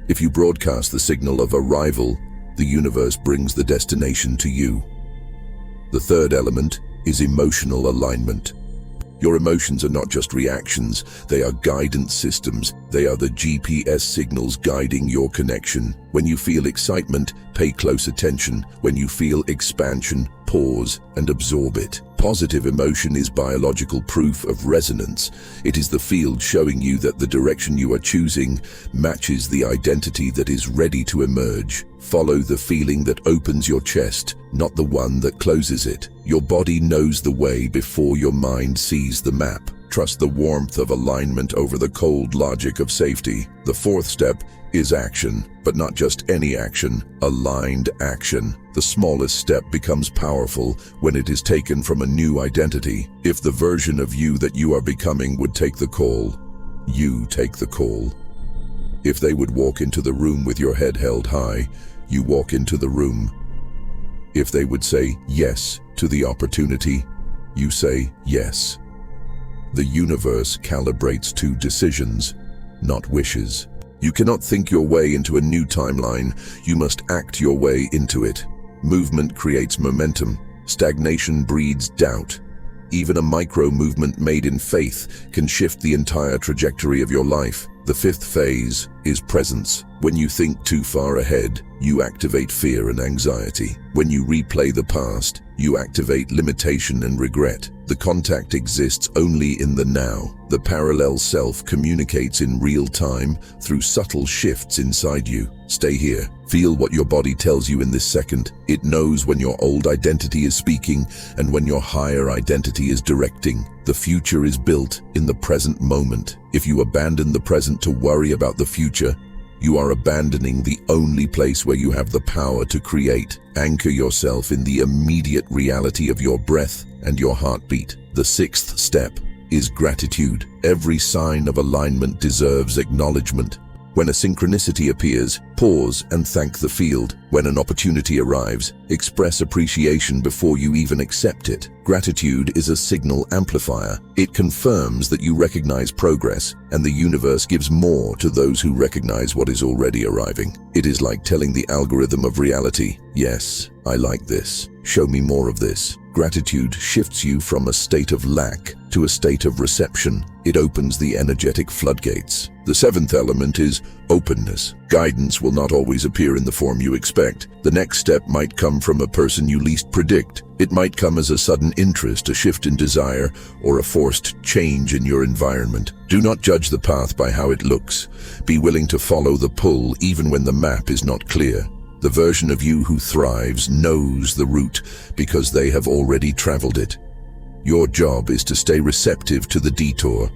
If you broadcast the signal of arrival, the universe brings the destination to you. The third element is emotional alignment. Your emotions are not just reactions, they are guidance systems. They are the GPS signals guiding your connection. When you feel excitement, pay close attention. When you feel expansion, pause and absorb it. Positive emotion is biological proof of resonance. It is the field showing you that the direction you are choosing matches the identity that is ready to emerge. Follow the feeling that opens your chest, not the one that closes it. Your body knows the way before your mind sees the map. Trust the warmth of alignment over the cold logic of safety. The fourth step is action, but not just any action, aligned action. The smallest step becomes powerful when it is taken from a new identity. If the version of you that you are becoming would take the call, you take the call. If they would walk into the room with your head held high, you walk into the room. If they would say yes to the opportunity, you say yes. The universe calibrates to decisions, not wishes. You cannot think your way into a new timeline. You must act your way into it. Movement creates momentum. Stagnation breeds doubt. Even a micro movement made in faith can shift the entire trajectory of your life. The fifth phase is presence. When you think too far ahead, you activate fear and anxiety. When you replay the past, you activate limitation and regret. The contact exists only in the now. The parallel self communicates in real time through subtle shifts inside you. Stay here. Feel what your body tells you in this second. It knows when your old identity is speaking and when your higher identity is directing. The future is built in the present moment. If you abandon the present to worry about the future, you are abandoning the only place where you have the power to create. Anchor yourself in the immediate reality of your breath and your heartbeat. The sixth step is gratitude. Every sign of alignment deserves acknowledgement. When a synchronicity appears, pause and thank the field. When an opportunity arrives, express appreciation before you even accept it. Gratitude is a signal amplifier. It confirms that you recognize progress, and the universe gives more to those who recognize what is already arriving. It is like telling the algorithm of reality, yes, I like this. Show me more of this. Gratitude shifts you from a state of lack to a state of reception. It opens the energetic floodgates. The seventh element is openness. Guidance will not always appear in the form you expect. The next step might come from a person you least predict. It might come as a sudden interest, a shift in desire, or a forced change in your environment. Do not judge the path by how it looks. Be willing to follow the pull even when the map is not clear. The version of you who thrives knows the route because they have already traveled it. Your job is to stay receptive to the detour.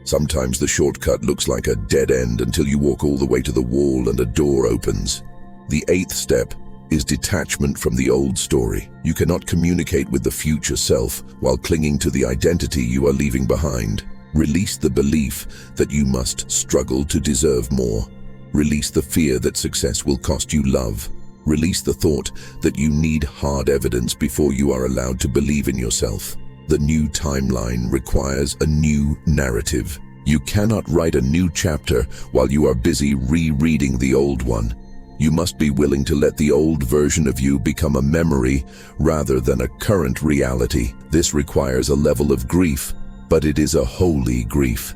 Sometimes the shortcut looks like a dead end until you walk all the way to the wall and a door opens. The eighth step is detachment from the old story. You cannot communicate with the future self while clinging to the identity you are leaving behind. Release the belief that you must struggle to deserve more. Release the fear that success will cost you love. Release the thought that you need hard evidence before you are allowed to believe in yourself. The new timeline requires a new narrative. You cannot write a new chapter while you are busy rereading the old one. You must be willing to let the old version of you become a memory rather than a current reality. This requires a level of grief, but it is a holy grief.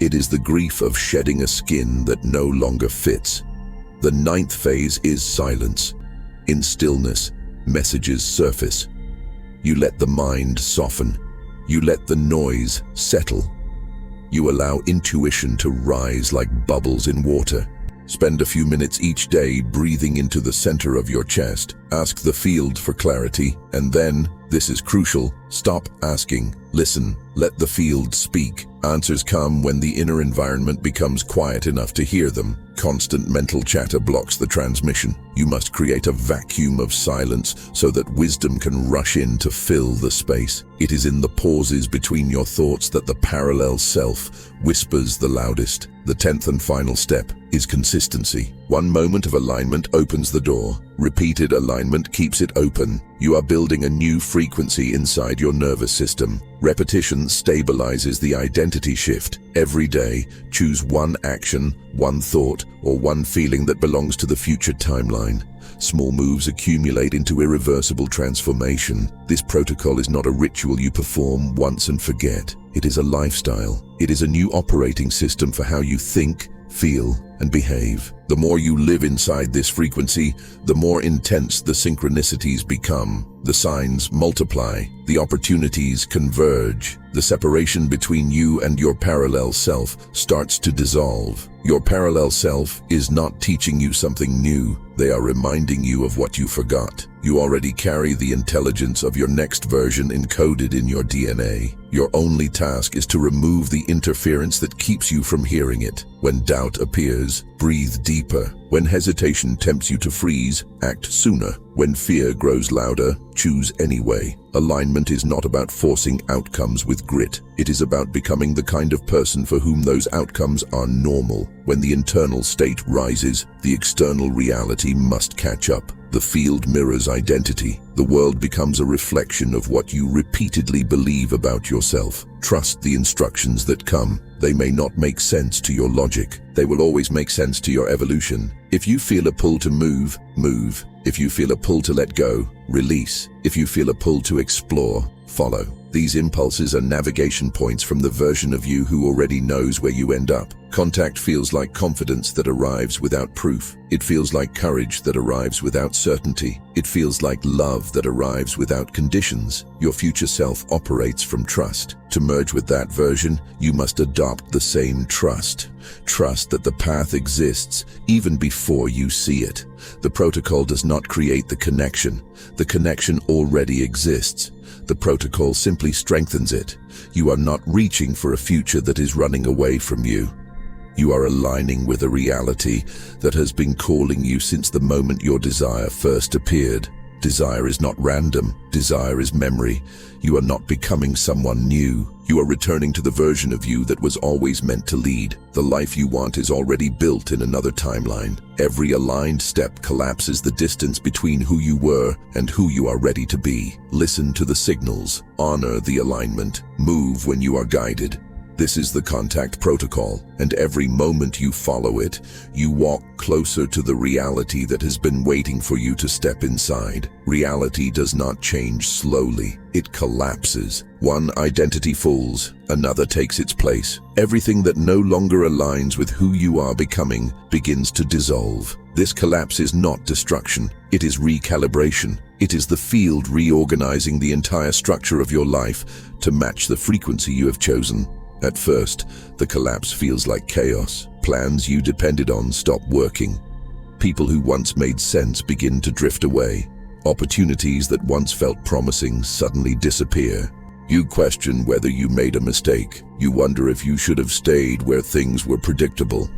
It is the grief of shedding a skin that no longer fits. The ninth phase is silence. In stillness, messages surface. You let the mind soften. You let the noise settle. You allow intuition to rise like bubbles in water. Spend a few minutes each day breathing into the center of your chest. Ask the field for clarity, and then, this is crucial, stop asking. Listen, let the field speak. Answers come when the inner environment becomes quiet enough to hear them. Constant mental chatter blocks the transmission. You must create a vacuum of silence so that wisdom can rush in to fill the space. It is in the pauses between your thoughts that the parallel self whispers the loudest. The 10th and final step is consistency. One moment of alignment opens the door. Repeated alignment keeps it open. You are building a new frequency inside your nervous system. Repetition stabilizes the identity shift. Every day, choose one action, one thought, or one feeling that belongs to the future timeline. Small moves accumulate into irreversible transformation. This protocol is not a ritual you perform once and forget. It is a lifestyle. It is a new operating system for how you think, feel, and behave. The more you live inside this frequency, the more intense the synchronicities become. The signs multiply, the opportunities converge. The separation between you and your parallel self starts to dissolve. Your parallel self is not teaching you something new. They are reminding you of what you forgot. You already carry the intelligence of your next version encoded in your DNA. Your only task is to remove the interference that keeps you from hearing it. When doubt appears, breathe deeper. When hesitation tempts you to freeze, act sooner. When fear grows louder, choose anyway. Alignment is not about forcing outcomes with grit. It is about becoming the kind of person for whom those outcomes are normal. When the internal state rises, the external reality must catch up. The field mirrors identity. The world becomes a reflection of what you repeatedly believe about yourself. Trust the instructions that come. They may not make sense to your logic. They will always make sense to your evolution. If you feel a pull to move, move. If you feel a pull to let go, release. If you feel a pull to explore, follow. These impulses are navigation points from the version of you who already knows where you end up. Contact feels like confidence that arrives without proof. It feels like courage that arrives without certainty. It feels like love that arrives without conditions. Your future self operates from trust. To merge with that version, you must adopt the same trust. Trust that the path exists even before you see it. The protocol does not create the connection. The connection already exists. The protocol simply strengthens it. You are not reaching for a future that is running away from you. You are aligning with a reality that has been calling you since the moment your desire first appeared. Desire is not random. Desire is memory. You are not becoming someone new. You are returning to the version of you that was always meant to lead. The life you want is already built in another timeline. Every aligned step collapses the distance between who you were and who you are ready to be. Listen to the signals. Honor the alignment. Move when you are guided. This is the contact protocol, and every moment you follow it, you walk closer to the reality that has been waiting for you to step inside. Reality does not change slowly. It collapses. One identity falls, another takes its place. Everything that no longer aligns with who you are becoming begins to dissolve. This collapse is not destruction. It is recalibration. It is the field reorganizing the entire structure of your life to match the frequency you have chosen. At first, the collapse feels like chaos. Plans you depended on stop working. People who once made sense begin to drift away. Opportunities that once felt promising suddenly disappear. You question whether you made a mistake. You wonder if you should have stayed where things were predictable.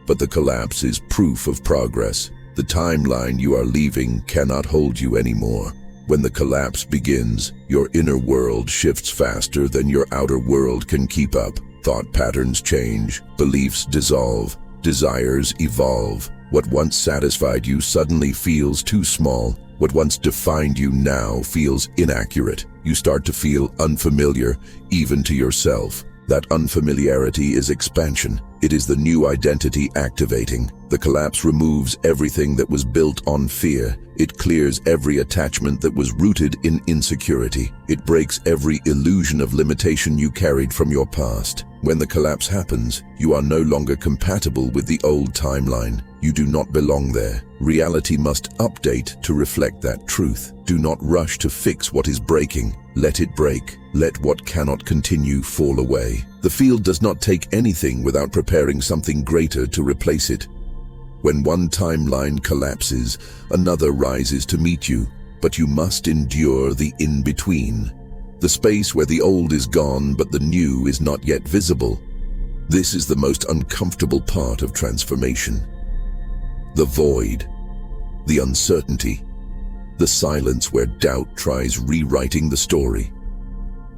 But the collapse is proof of progress. The timeline you are leaving cannot hold you anymore. When the collapse begins, your inner world shifts faster than your outer world can keep up. Thought patterns change, beliefs dissolve, desires evolve. What once satisfied you suddenly feels too small. What once defined you now feels inaccurate. You start to feel unfamiliar, even to yourself. That unfamiliarity is expansion. It is the new identity activating. The collapse removes everything that was built on fear. It clears every attachment that was rooted in insecurity. It breaks every illusion of limitation you carried from your past. When the collapse happens, you are no longer compatible with the old timeline. You do not belong there. Reality must update to reflect that truth. Do not rush to fix what is breaking. Let it break. Let what cannot continue fall away. The field does not take anything without preparing something greater to replace it. When one timeline collapses, another rises to meet you, but you must endure the in-between. The space where the old is gone but the new is not yet visible. This is the most uncomfortable part of transformation. The void, the uncertainty, the silence where doubt tries rewriting the story.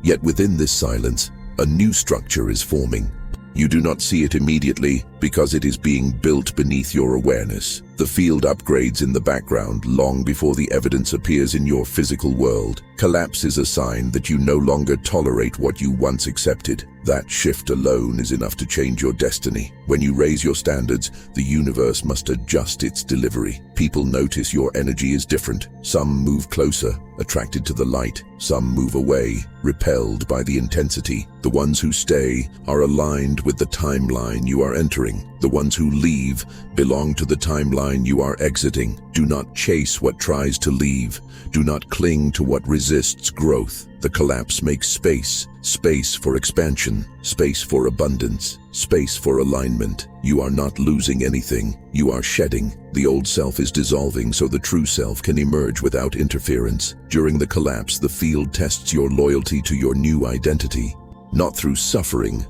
Yet within this silence, a new structure is forming. You do not see it immediately because it is being built beneath your awareness. The field upgrades in the background long before the evidence appears in your physical world. Collapse is a sign that you no longer tolerate what you once accepted. That shift alone is enough to change your destiny. When you raise your standards, the universe must adjust its delivery. People notice your energy is different. Some move closer, attracted to the light. Some move away, repelled by the intensity. The ones who stay are aligned with the timeline you are entering. The ones who leave belong to the timeline you are exiting. Do not chase what tries to leave. Do not cling to what resists growth. The collapse makes space. Space for expansion. Space for abundance. Space for alignment. You are not losing anything. You are shedding. The old self is dissolving so the true self can emerge without interference. During the collapse, the field tests your loyalty to your new identity, not through suffering,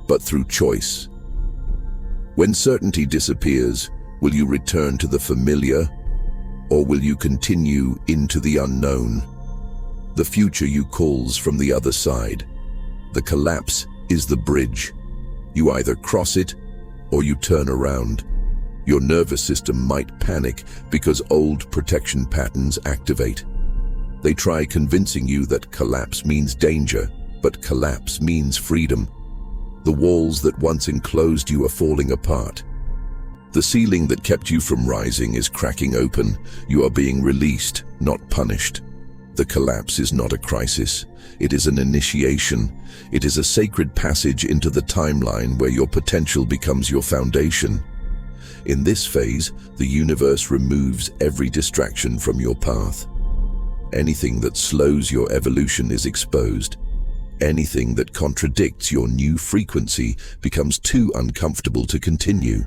but through choice. When certainty disappears, will you return to the familiar, or will you continue into the unknown? The future you calls from the other side. The collapse is the bridge. You either cross it, or you turn around. Your nervous system might panic because old protection patterns activate. They try convincing you that collapse means danger, but collapse means freedom. The walls that once enclosed you are falling apart. The ceiling that kept you from rising is cracking open. You are being released, not punished. The collapse is not a crisis. It is an initiation. It is a sacred passage into the timeline where your potential becomes your foundation. In this phase, the universe removes every distraction from your path. Anything that slows your evolution is exposed. Anything that contradicts your new frequency becomes too uncomfortable to continue.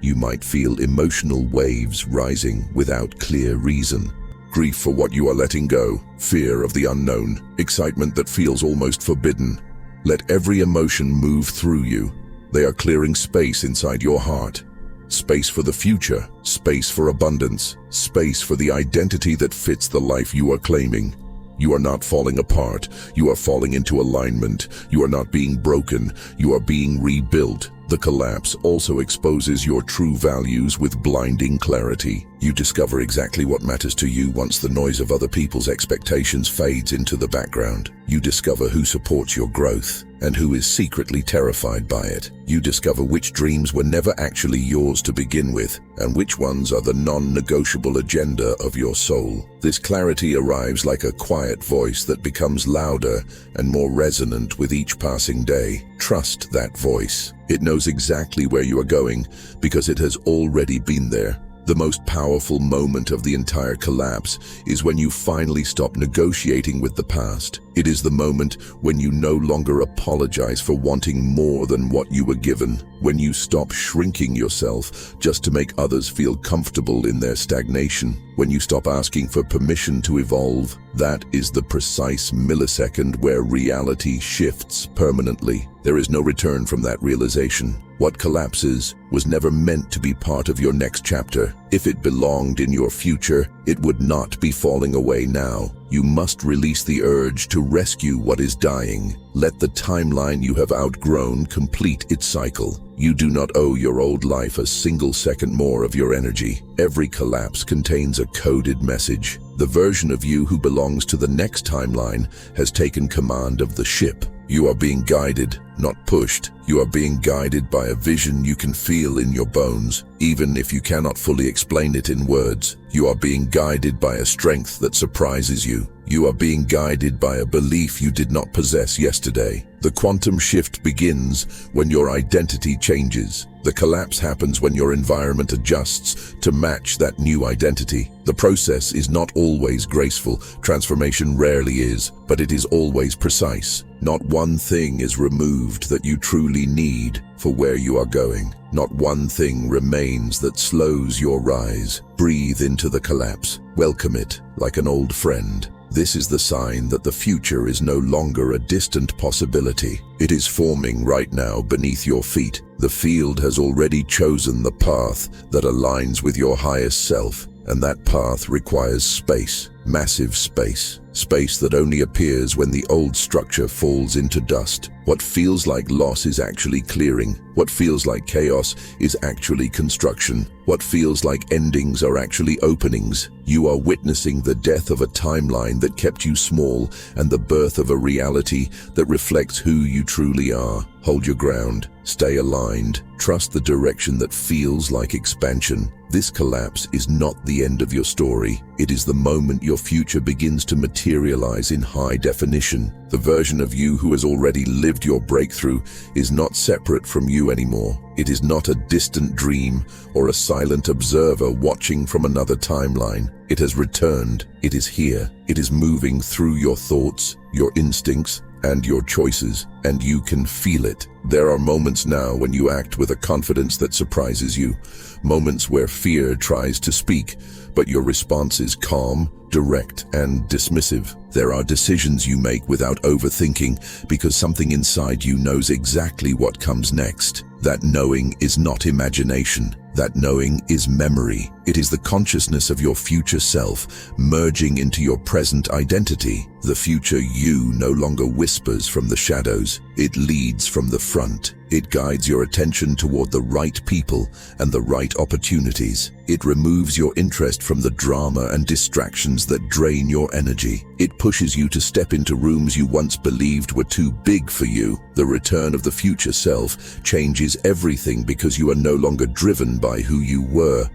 You might feel emotional waves rising without clear reason. Grief for what you are letting go, fear of the unknown, excitement that feels almost forbidden. Let every emotion move through you. They are clearing space inside your heart. Space for the future, space for abundance, space for the identity that fits the life you are claiming. You are not falling apart. You are falling into alignment. You are not being broken. You are being rebuilt. The collapse also exposes your true values with blinding clarity. You discover exactly what matters to you once the noise of other people's expectations fades into the background. You discover who supports your growth and who is secretly terrified by it. You discover which dreams were never actually yours to begin with, and which ones are the non-negotiable agenda of your soul. This clarity arrives like a quiet voice that becomes louder and more resonant with each passing day. Trust that voice. It knows exactly where you are going because it has already been there. The most powerful moment of the entire collapse is when you finally stop negotiating with the past. It is the moment when you no longer apologize for wanting more than what you were given, when you stop shrinking yourself just to make others feel comfortable in their stagnation, when you stop asking for permission to evolve. That is the precise millisecond where reality shifts permanently. There is no return from that realization. What collapses was never meant to be part of your next chapter. If it belonged in your future, it would not be falling away now. You must release the urge to rescue what is dying. Let the timeline you have outgrown complete its cycle. You do not owe your old life a single second more of your energy. Every collapse contains a coded message. The version of you who belongs to the next timeline has taken command of the ship. You are being guided, not pushed. You are being guided by a vision you can feel in your bones, even if you cannot fully explain it in words. You are being guided by a strength that surprises you. You are being guided by a belief you did not possess yesterday. The quantum shift begins when your identity changes. The collapse happens when your environment adjusts to match that new identity. The process is not always graceful. Transformation rarely is, but it is always precise. Not one thing is removed that you truly need for where you are going. Not one thing remains that slows your rise. Breathe into the collapse. Welcome it like an old friend. This is the sign that the future is no longer a distant possibility. It is forming right now beneath your feet. The field has already chosen the path that aligns with your highest self, and that path requires space, massive space. Space that only appears when the old structure falls into dust. What feels like loss is actually clearing. What feels like chaos is actually construction. What feels like endings are actually openings. You are witnessing the death of a timeline that kept you small and the birth of a reality that reflects who you truly are. Hold your ground. Stay aligned. Trust the direction that feels like expansion. This collapse is not the end of your story. It is the moment your future begins to materialize in high definition. The version of you who has already lived your breakthrough is not separate from you anymore. It is not a distant dream or a silent observer watching from another timeline. It has returned. It is here. It is moving through your thoughts, your instincts, and your choices, and you can feel it. There are moments now when you act with a confidence that surprises you, moments where fear tries to speak, but your response is calm, direct, and dismissive. There are decisions you make without overthinking because something inside you knows exactly what comes next. That knowing is not imagination. That knowing is memory. It is the consciousness of your future self merging into your present identity. The future you no longer whispers from the shadows. It leads from the front. It guides your attention toward the right people and the right opportunities. It removes your interest from the drama and distractions that drain your energy. It pushes you to step into rooms you once believed were too big for you. The return of the future self changes everything because you are no longer driven by who you were.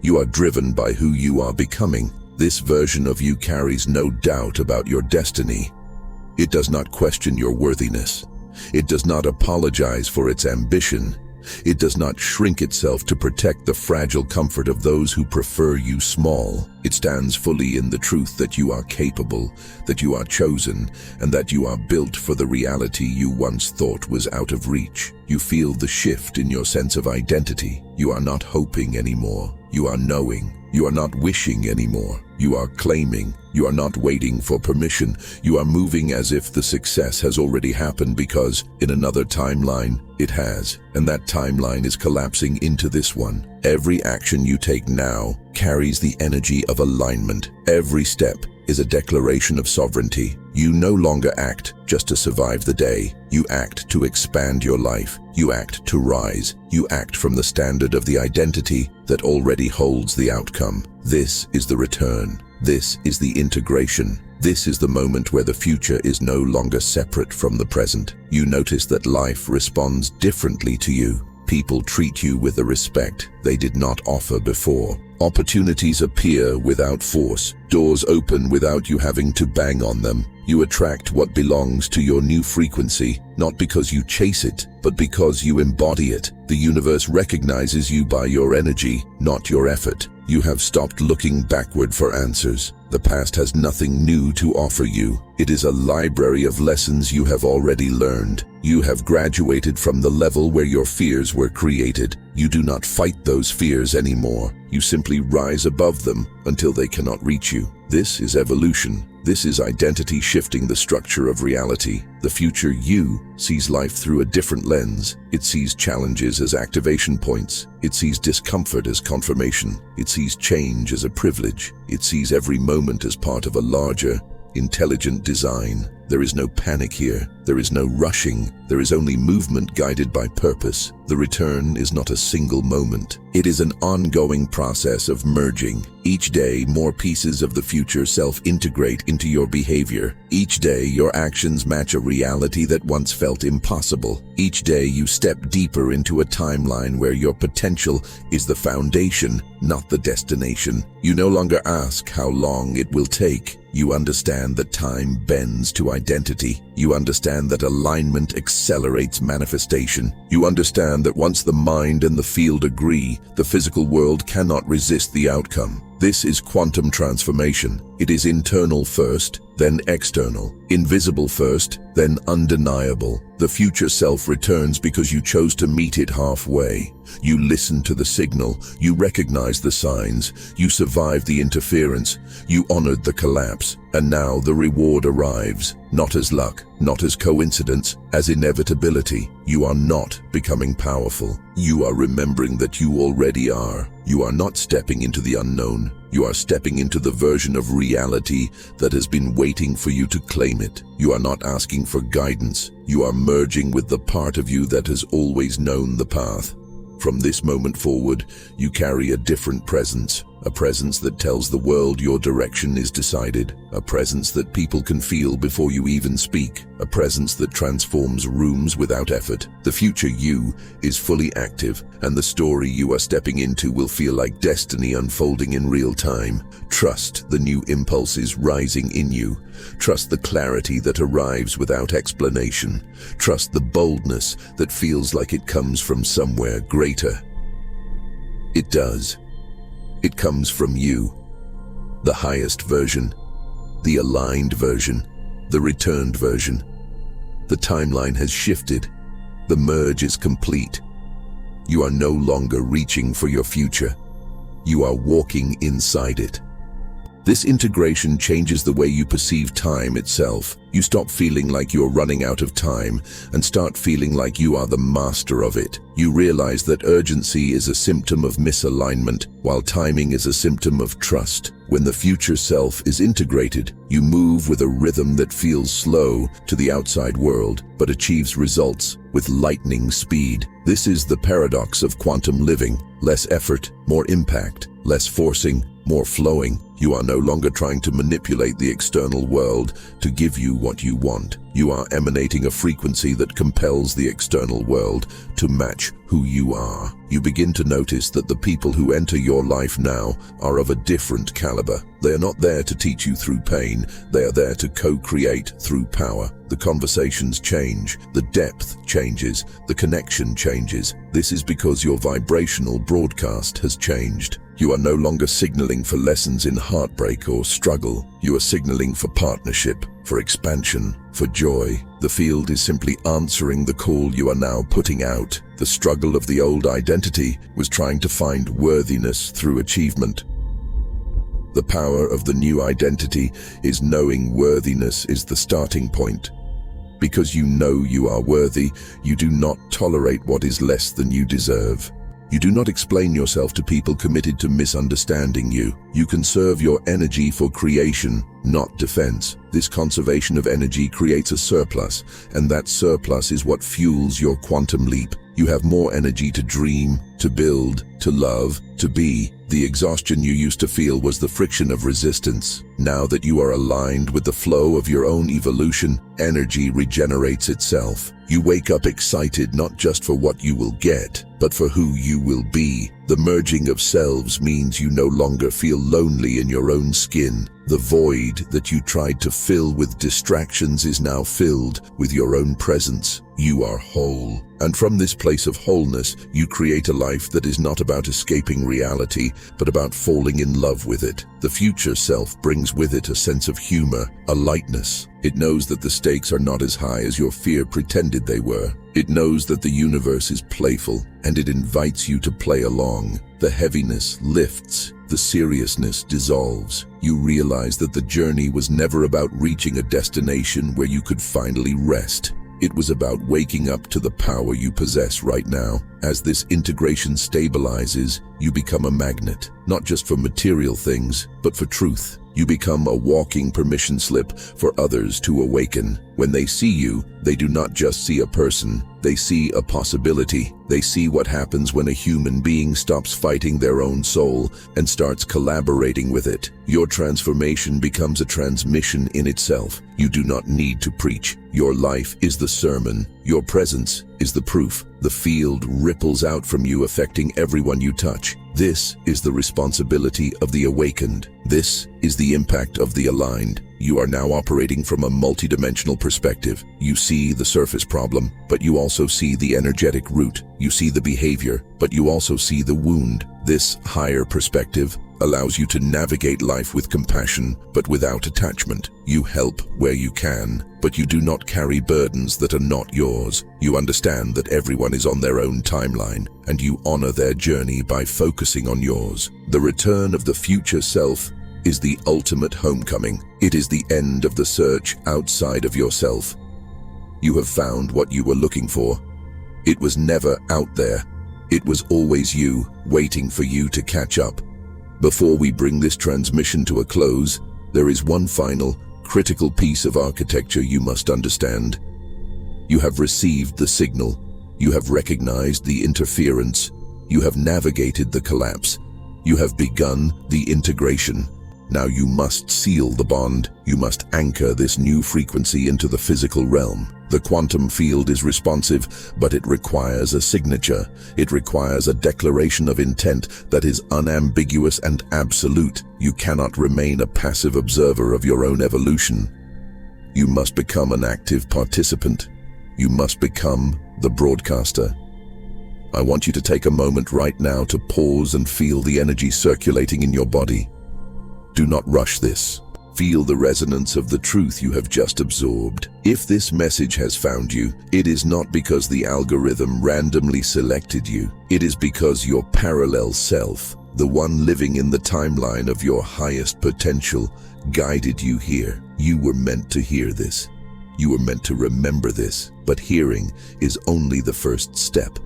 You are driven by who you are becoming. This version of you carries no doubt about your destiny. It does not question your worthiness. It does not apologize for its ambition. It does not shrink itself to protect the fragile comfort of those who prefer you small. It stands fully in the truth that you are capable, that you are chosen, and that you are built for the reality you once thought was out of reach. You feel the shift in your sense of identity. You are not hoping anymore. You are knowing. You are not wishing anymore. You are claiming. You are not waiting for permission. You are moving as if the success has already happened because, in another timeline, it has. And that timeline is collapsing into this one. Every action you take now carries the energy of alignment. Every step is a declaration of sovereignty. You no longer act just to survive the day. You act to expand your life. You act to rise. You act from the standard of the identity that already holds the outcome. This is the return. This is the integration. This is the moment where the future is no longer separate from the present. You notice that life responds differently to you. People treat you with the respect they did not offer before. Opportunities appear without force. Doors open without you having to bang on them. You attract what belongs to your new frequency, not because you chase it, but because you embody it. The universe recognizes you by your energy, not your effort. You have stopped looking backward for answers. The past has nothing new to offer you. It is a library of lessons you have already learned. You have graduated from the level where your fears were created. You do not fight those fears anymore. You simply rise above them until they cannot reach you. This is evolution. This is identity shifting the structure of reality. The future you sees life through a different lens. It sees challenges as activation points. It sees discomfort as confirmation. It sees change as a privilege. It sees every moment as part of a larger, intelligent design. There is no panic here. There is no rushing. There is only movement guided by purpose. The return is not a single moment. It is an ongoing process of merging. Each day, more pieces of the future self-integrate into your behavior. Each day, your actions match a reality that once felt impossible. Each day, you step deeper into a timeline where your potential is the foundation, not the destination. You no longer ask how long it will take. You understand that time bends to identity. You understand that alignment accelerates manifestation. You understand that once the mind and the field agree, the physical world cannot resist the outcome. This is quantum transformation. It is internal first, then external. Invisible first, then undeniable. The future self returns because you chose to meet it halfway. You listened to the signal. You recognized the signs. You survived the interference. You honored the collapse. And now the reward arrives, not as luck, not as coincidence, as inevitability. You are not becoming powerful. You are remembering that you already are. You are not stepping into the unknown. You are stepping into the version of reality that has been waiting for you to claim it. You are not asking for guidance. You are merging with the part of you that has always known the path. From this moment forward, you carry a different presence, a presence that tells the world your direction is decided, a presence that people can feel before you even speak, a presence that transforms rooms without effort. The future you is fully active, and the story you are stepping into will feel like destiny unfolding in real time. Trust the new impulses rising in you. Trust the clarity that arrives without explanation. Trust the boldness that feels like it comes from somewhere greater. It does. It comes from you, the highest version, the aligned version, the returned version. The timeline has shifted. The merge is complete. You are no longer reaching for your future. You are walking inside it. This integration changes the way you perceive time itself. You stop feeling like you're running out of time and start feeling like you are the master of it. You realize that urgency is a symptom of misalignment, while timing is a symptom of trust. When the future self is integrated, you move with a rhythm that feels slow to the outside world, but achieves results with lightning speed. This is the paradox of quantum living. Less effort, more impact. Less forcing, more flowing. You are no longer trying to manipulate the external world to give you what you want. You are emanating a frequency that compels the external world to match who you are. You begin to notice that the people who enter your life now are of a different caliber. They are not there to teach you through pain. They are there to co-create through power. The conversations change, the depth changes, the connection changes. This is because your vibrational broadcast has changed. You are no longer signaling for lessons in heartbreak or struggle. You are signaling for partnership, for expansion, for joy. The field is simply answering the call you are now putting out. The struggle of the old identity was trying to find worthiness through achievement. The power of the new identity is knowing worthiness is the starting point. Because you know you are worthy, you do not tolerate what is less than you deserve. You do not explain yourself to people committed to misunderstanding you. You conserve your energy for creation, not defense. This conservation of energy creates a surplus, and that surplus is what fuels your quantum leap. You have more energy to dream, to build, to love, to be. The exhaustion you used to feel was the friction of resistance. Now that you are aligned with the flow of your own evolution, energy regenerates itself. You wake up excited not just for what you will get, but for who you will be. The merging of selves means you no longer feel lonely in your own skin. The void that you tried to fill with distractions is now filled with your own presence. You are whole. And from this place of wholeness, you create a life that is not about escaping reality, but about falling in love with it. The future self brings with it a sense of humor, a lightness. It knows that the stakes are not as high as your fear pretended they were. It knows that the universe is playful, and it invites you to play along. The heaviness lifts, the seriousness dissolves. You realize that the journey was never about reaching a destination where you could finally rest. It was about waking up to the power you possess right now. As this integration stabilizes, you become a magnet, not just for material things, but for truth. You become a walking permission slip for others to awaken. When they see you, they do not just see a person, they see a possibility. They see what happens when a human being stops fighting their own soul and starts collaborating with it. Your transformation becomes a transmission in itself. You do not need to preach. Your life is the sermon. Your presence is the proof. The field ripples out from you, affecting everyone you touch. This is the responsibility of the awakened. This is the impact of the aligned. You are now operating from a multidimensional perspective. You see the surface problem, but you also see the energetic root. You see the behavior, but you also see the wound. This higher perspective allows you to navigate life with compassion, but without attachment. You help where you can, but you do not carry burdens that are not yours. You understand that everyone is on their own timeline, and you honor their journey by focusing on yours. The return of the future self is the ultimate homecoming. It is the end of the search outside of yourself. You have found what you were looking for. It was never out there. It was always you, waiting for you to catch up. Before we bring this transmission to a close, there is one final, critical piece of architecture you must understand. You have received the signal. You have recognized the interference. You have navigated the collapse. You have begun the integration. Now you must seal the bond. You must anchor this new frequency into the physical realm. The quantum field is responsive, but it requires a signature. It requires a declaration of intent that is unambiguous and absolute. You cannot remain a passive observer of your own evolution. You must become an active participant. You must become the broadcaster. I want you to take a moment right now to pause and feel the energy circulating in your body. Do not rush this. Feel the resonance of the truth you have just absorbed. If this message has found you, it is not because the algorithm randomly selected you. It is because your parallel self, the one living in the timeline of your highest potential, guided you here. You were meant to hear this. You were meant to remember this. But hearing is only the first step.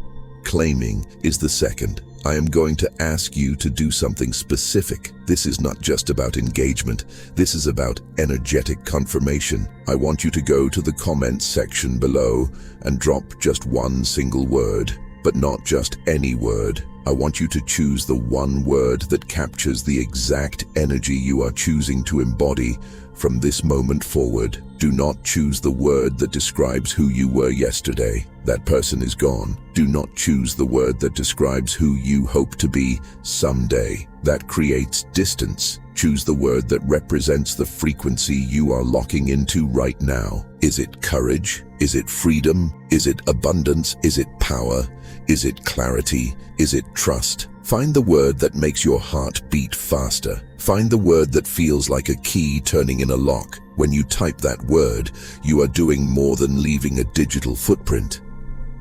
Claiming is the second. I am going to ask you to do something specific. This is not just about engagement. This is about energetic confirmation. I want you to go to the comments section below and drop just one single word, but not just any word. I want you to choose the one word that captures the exact energy you are choosing to embody from this moment forward. Do not choose the word that describes who you were yesterday. That person is gone. Do not choose the word that describes who you hope to be someday. That creates distance. Choose the word that represents the frequency you are locking into right now. Is it courage? Is it freedom? Is it abundance? Is it power? Is it clarity? Is it trust? Find the word that makes your heart beat faster. Find the word that feels like a key turning in a lock. When you type that word, you are doing more than leaving a digital footprint.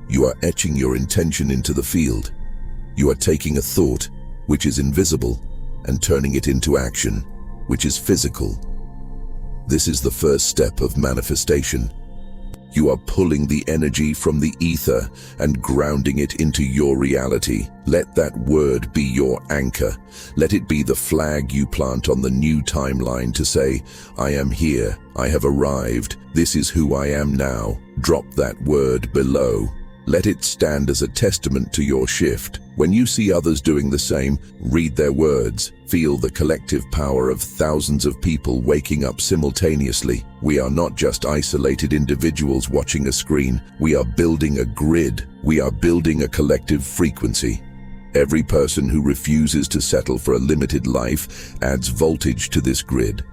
You are etching your intention into the field. You are taking a thought, which is invisible, and turning it into action, which is physical. This is the first step of manifestation. You are pulling the energy from the ether and grounding it into your reality. Let that word be your anchor. Let it be the flag you plant on the new timeline to say, I am here, I have arrived, this is who I am now. Drop that word below. Let it stand as a testament to your shift. When you see others doing the same, read their words. Feel the collective power of thousands of people waking up simultaneously. We are not just isolated individuals watching a screen. We are building a grid. We are building a collective frequency. Every person who refuses to settle for a limited life adds voltage to this grid.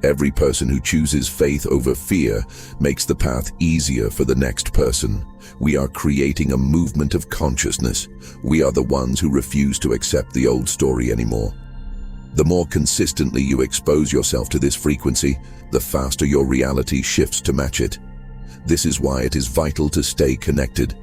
Every person who chooses faith over fear makes the path easier for the next person. We are creating a movement of consciousness. We are the ones who refuse to accept the old story anymore. The more consistently you expose yourself to this frequency, the faster your reality shifts to match it. This is why it is vital to stay connected.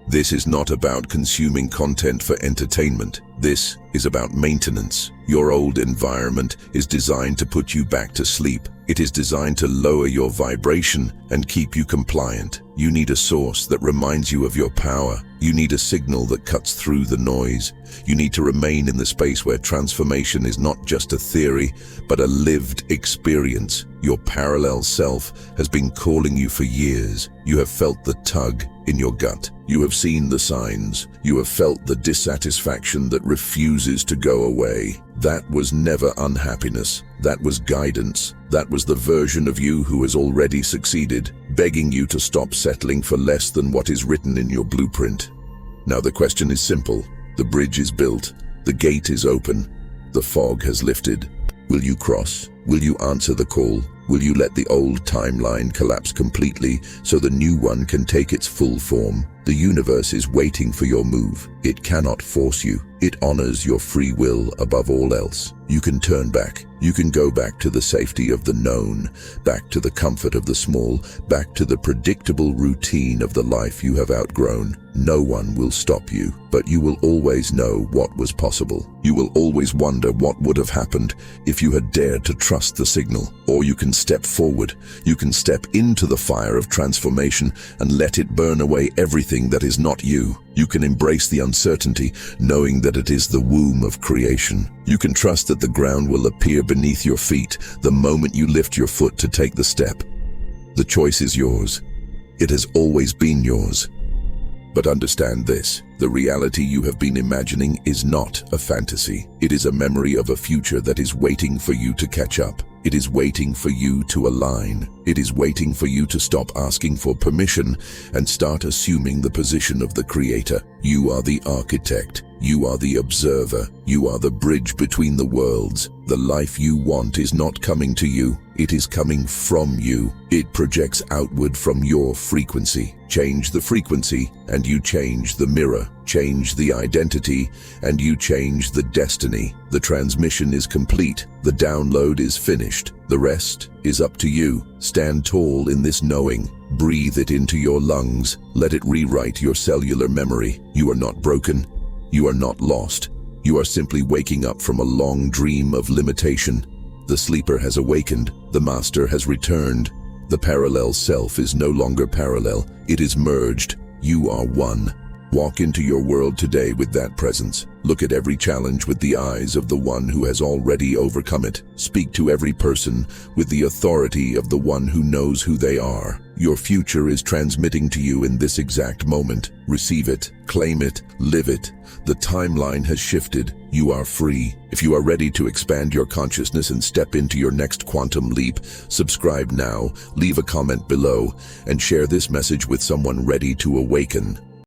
This is not about consuming content for entertainment. This is about maintenance. Your old environment is designed to put you back to sleep. It is designed to lower your vibration and keep you compliant. You need a source that reminds you of your power. You need a signal that cuts through the noise. You need to remain in the space where transformation is not just a theory, but a lived experience. Your parallel self has been calling you for years. You have felt the tug in your gut. You have seen the signs. You have felt the dissatisfaction that refuses to go away. That was never unhappiness. That was guidance. That was the version of you who has already succeeded, begging you to stop settling for less than what is written in your blueprint. Now the question is simple. The bridge is built. The gate is open. The fog has lifted. Will you cross? Will you answer the call? Will you let the old timeline collapse completely so the new one can take its full form? The universe is waiting for your move. It cannot force you. It honors your free will above all else. You can turn back. You can go back to the safety of the known, back to the comfort of the small, back to the predictable routine of the life you have outgrown. No one will stop you, but you will always know what was possible. You will always wonder what would have happened if you had dared to trust the signal. Or you can step forward. You can step into the fire of transformation and let it burn away everything that is not you. You can embrace the uncertainty, knowing that it is the womb of creation. You can trust that the ground will appear beneath your feet the moment you lift your foot to take the step. The choice is yours. It has always been yours. But understand this, the reality you have been imagining is not a fantasy. It is a memory of a future that is waiting for you to catch up. It is waiting for you to align. It is waiting for you to stop asking for permission and start assuming the position of the creator. You are the architect. You are the observer. You are the bridge between the worlds. The life you want is not coming to you. It is coming from you. It projects outward from your frequency. Change the frequency and you change the mirror. Change the identity and you change the destiny. The transmission is complete. The download is finished. The rest is up to you. Stand tall in this knowing. Breathe it into your lungs. Let it rewrite your cellular memory. You are not broken. You are not lost. You are simply waking up from a long dream of limitation. The sleeper has awakened. The master has returned. The parallel self is no longer parallel. It is merged. You are one. Walk into your world today with that presence. Look at every challenge with the eyes of the one who has already overcome it. Speak to every person with the authority of the one who knows who they are. Your future is transmitting to you in this exact moment. Receive it, claim it, live it. The timeline has shifted. You are free. If you are ready to expand your consciousness and step into your next quantum leap, subscribe now, leave a comment below, and share this message with someone ready to awaken.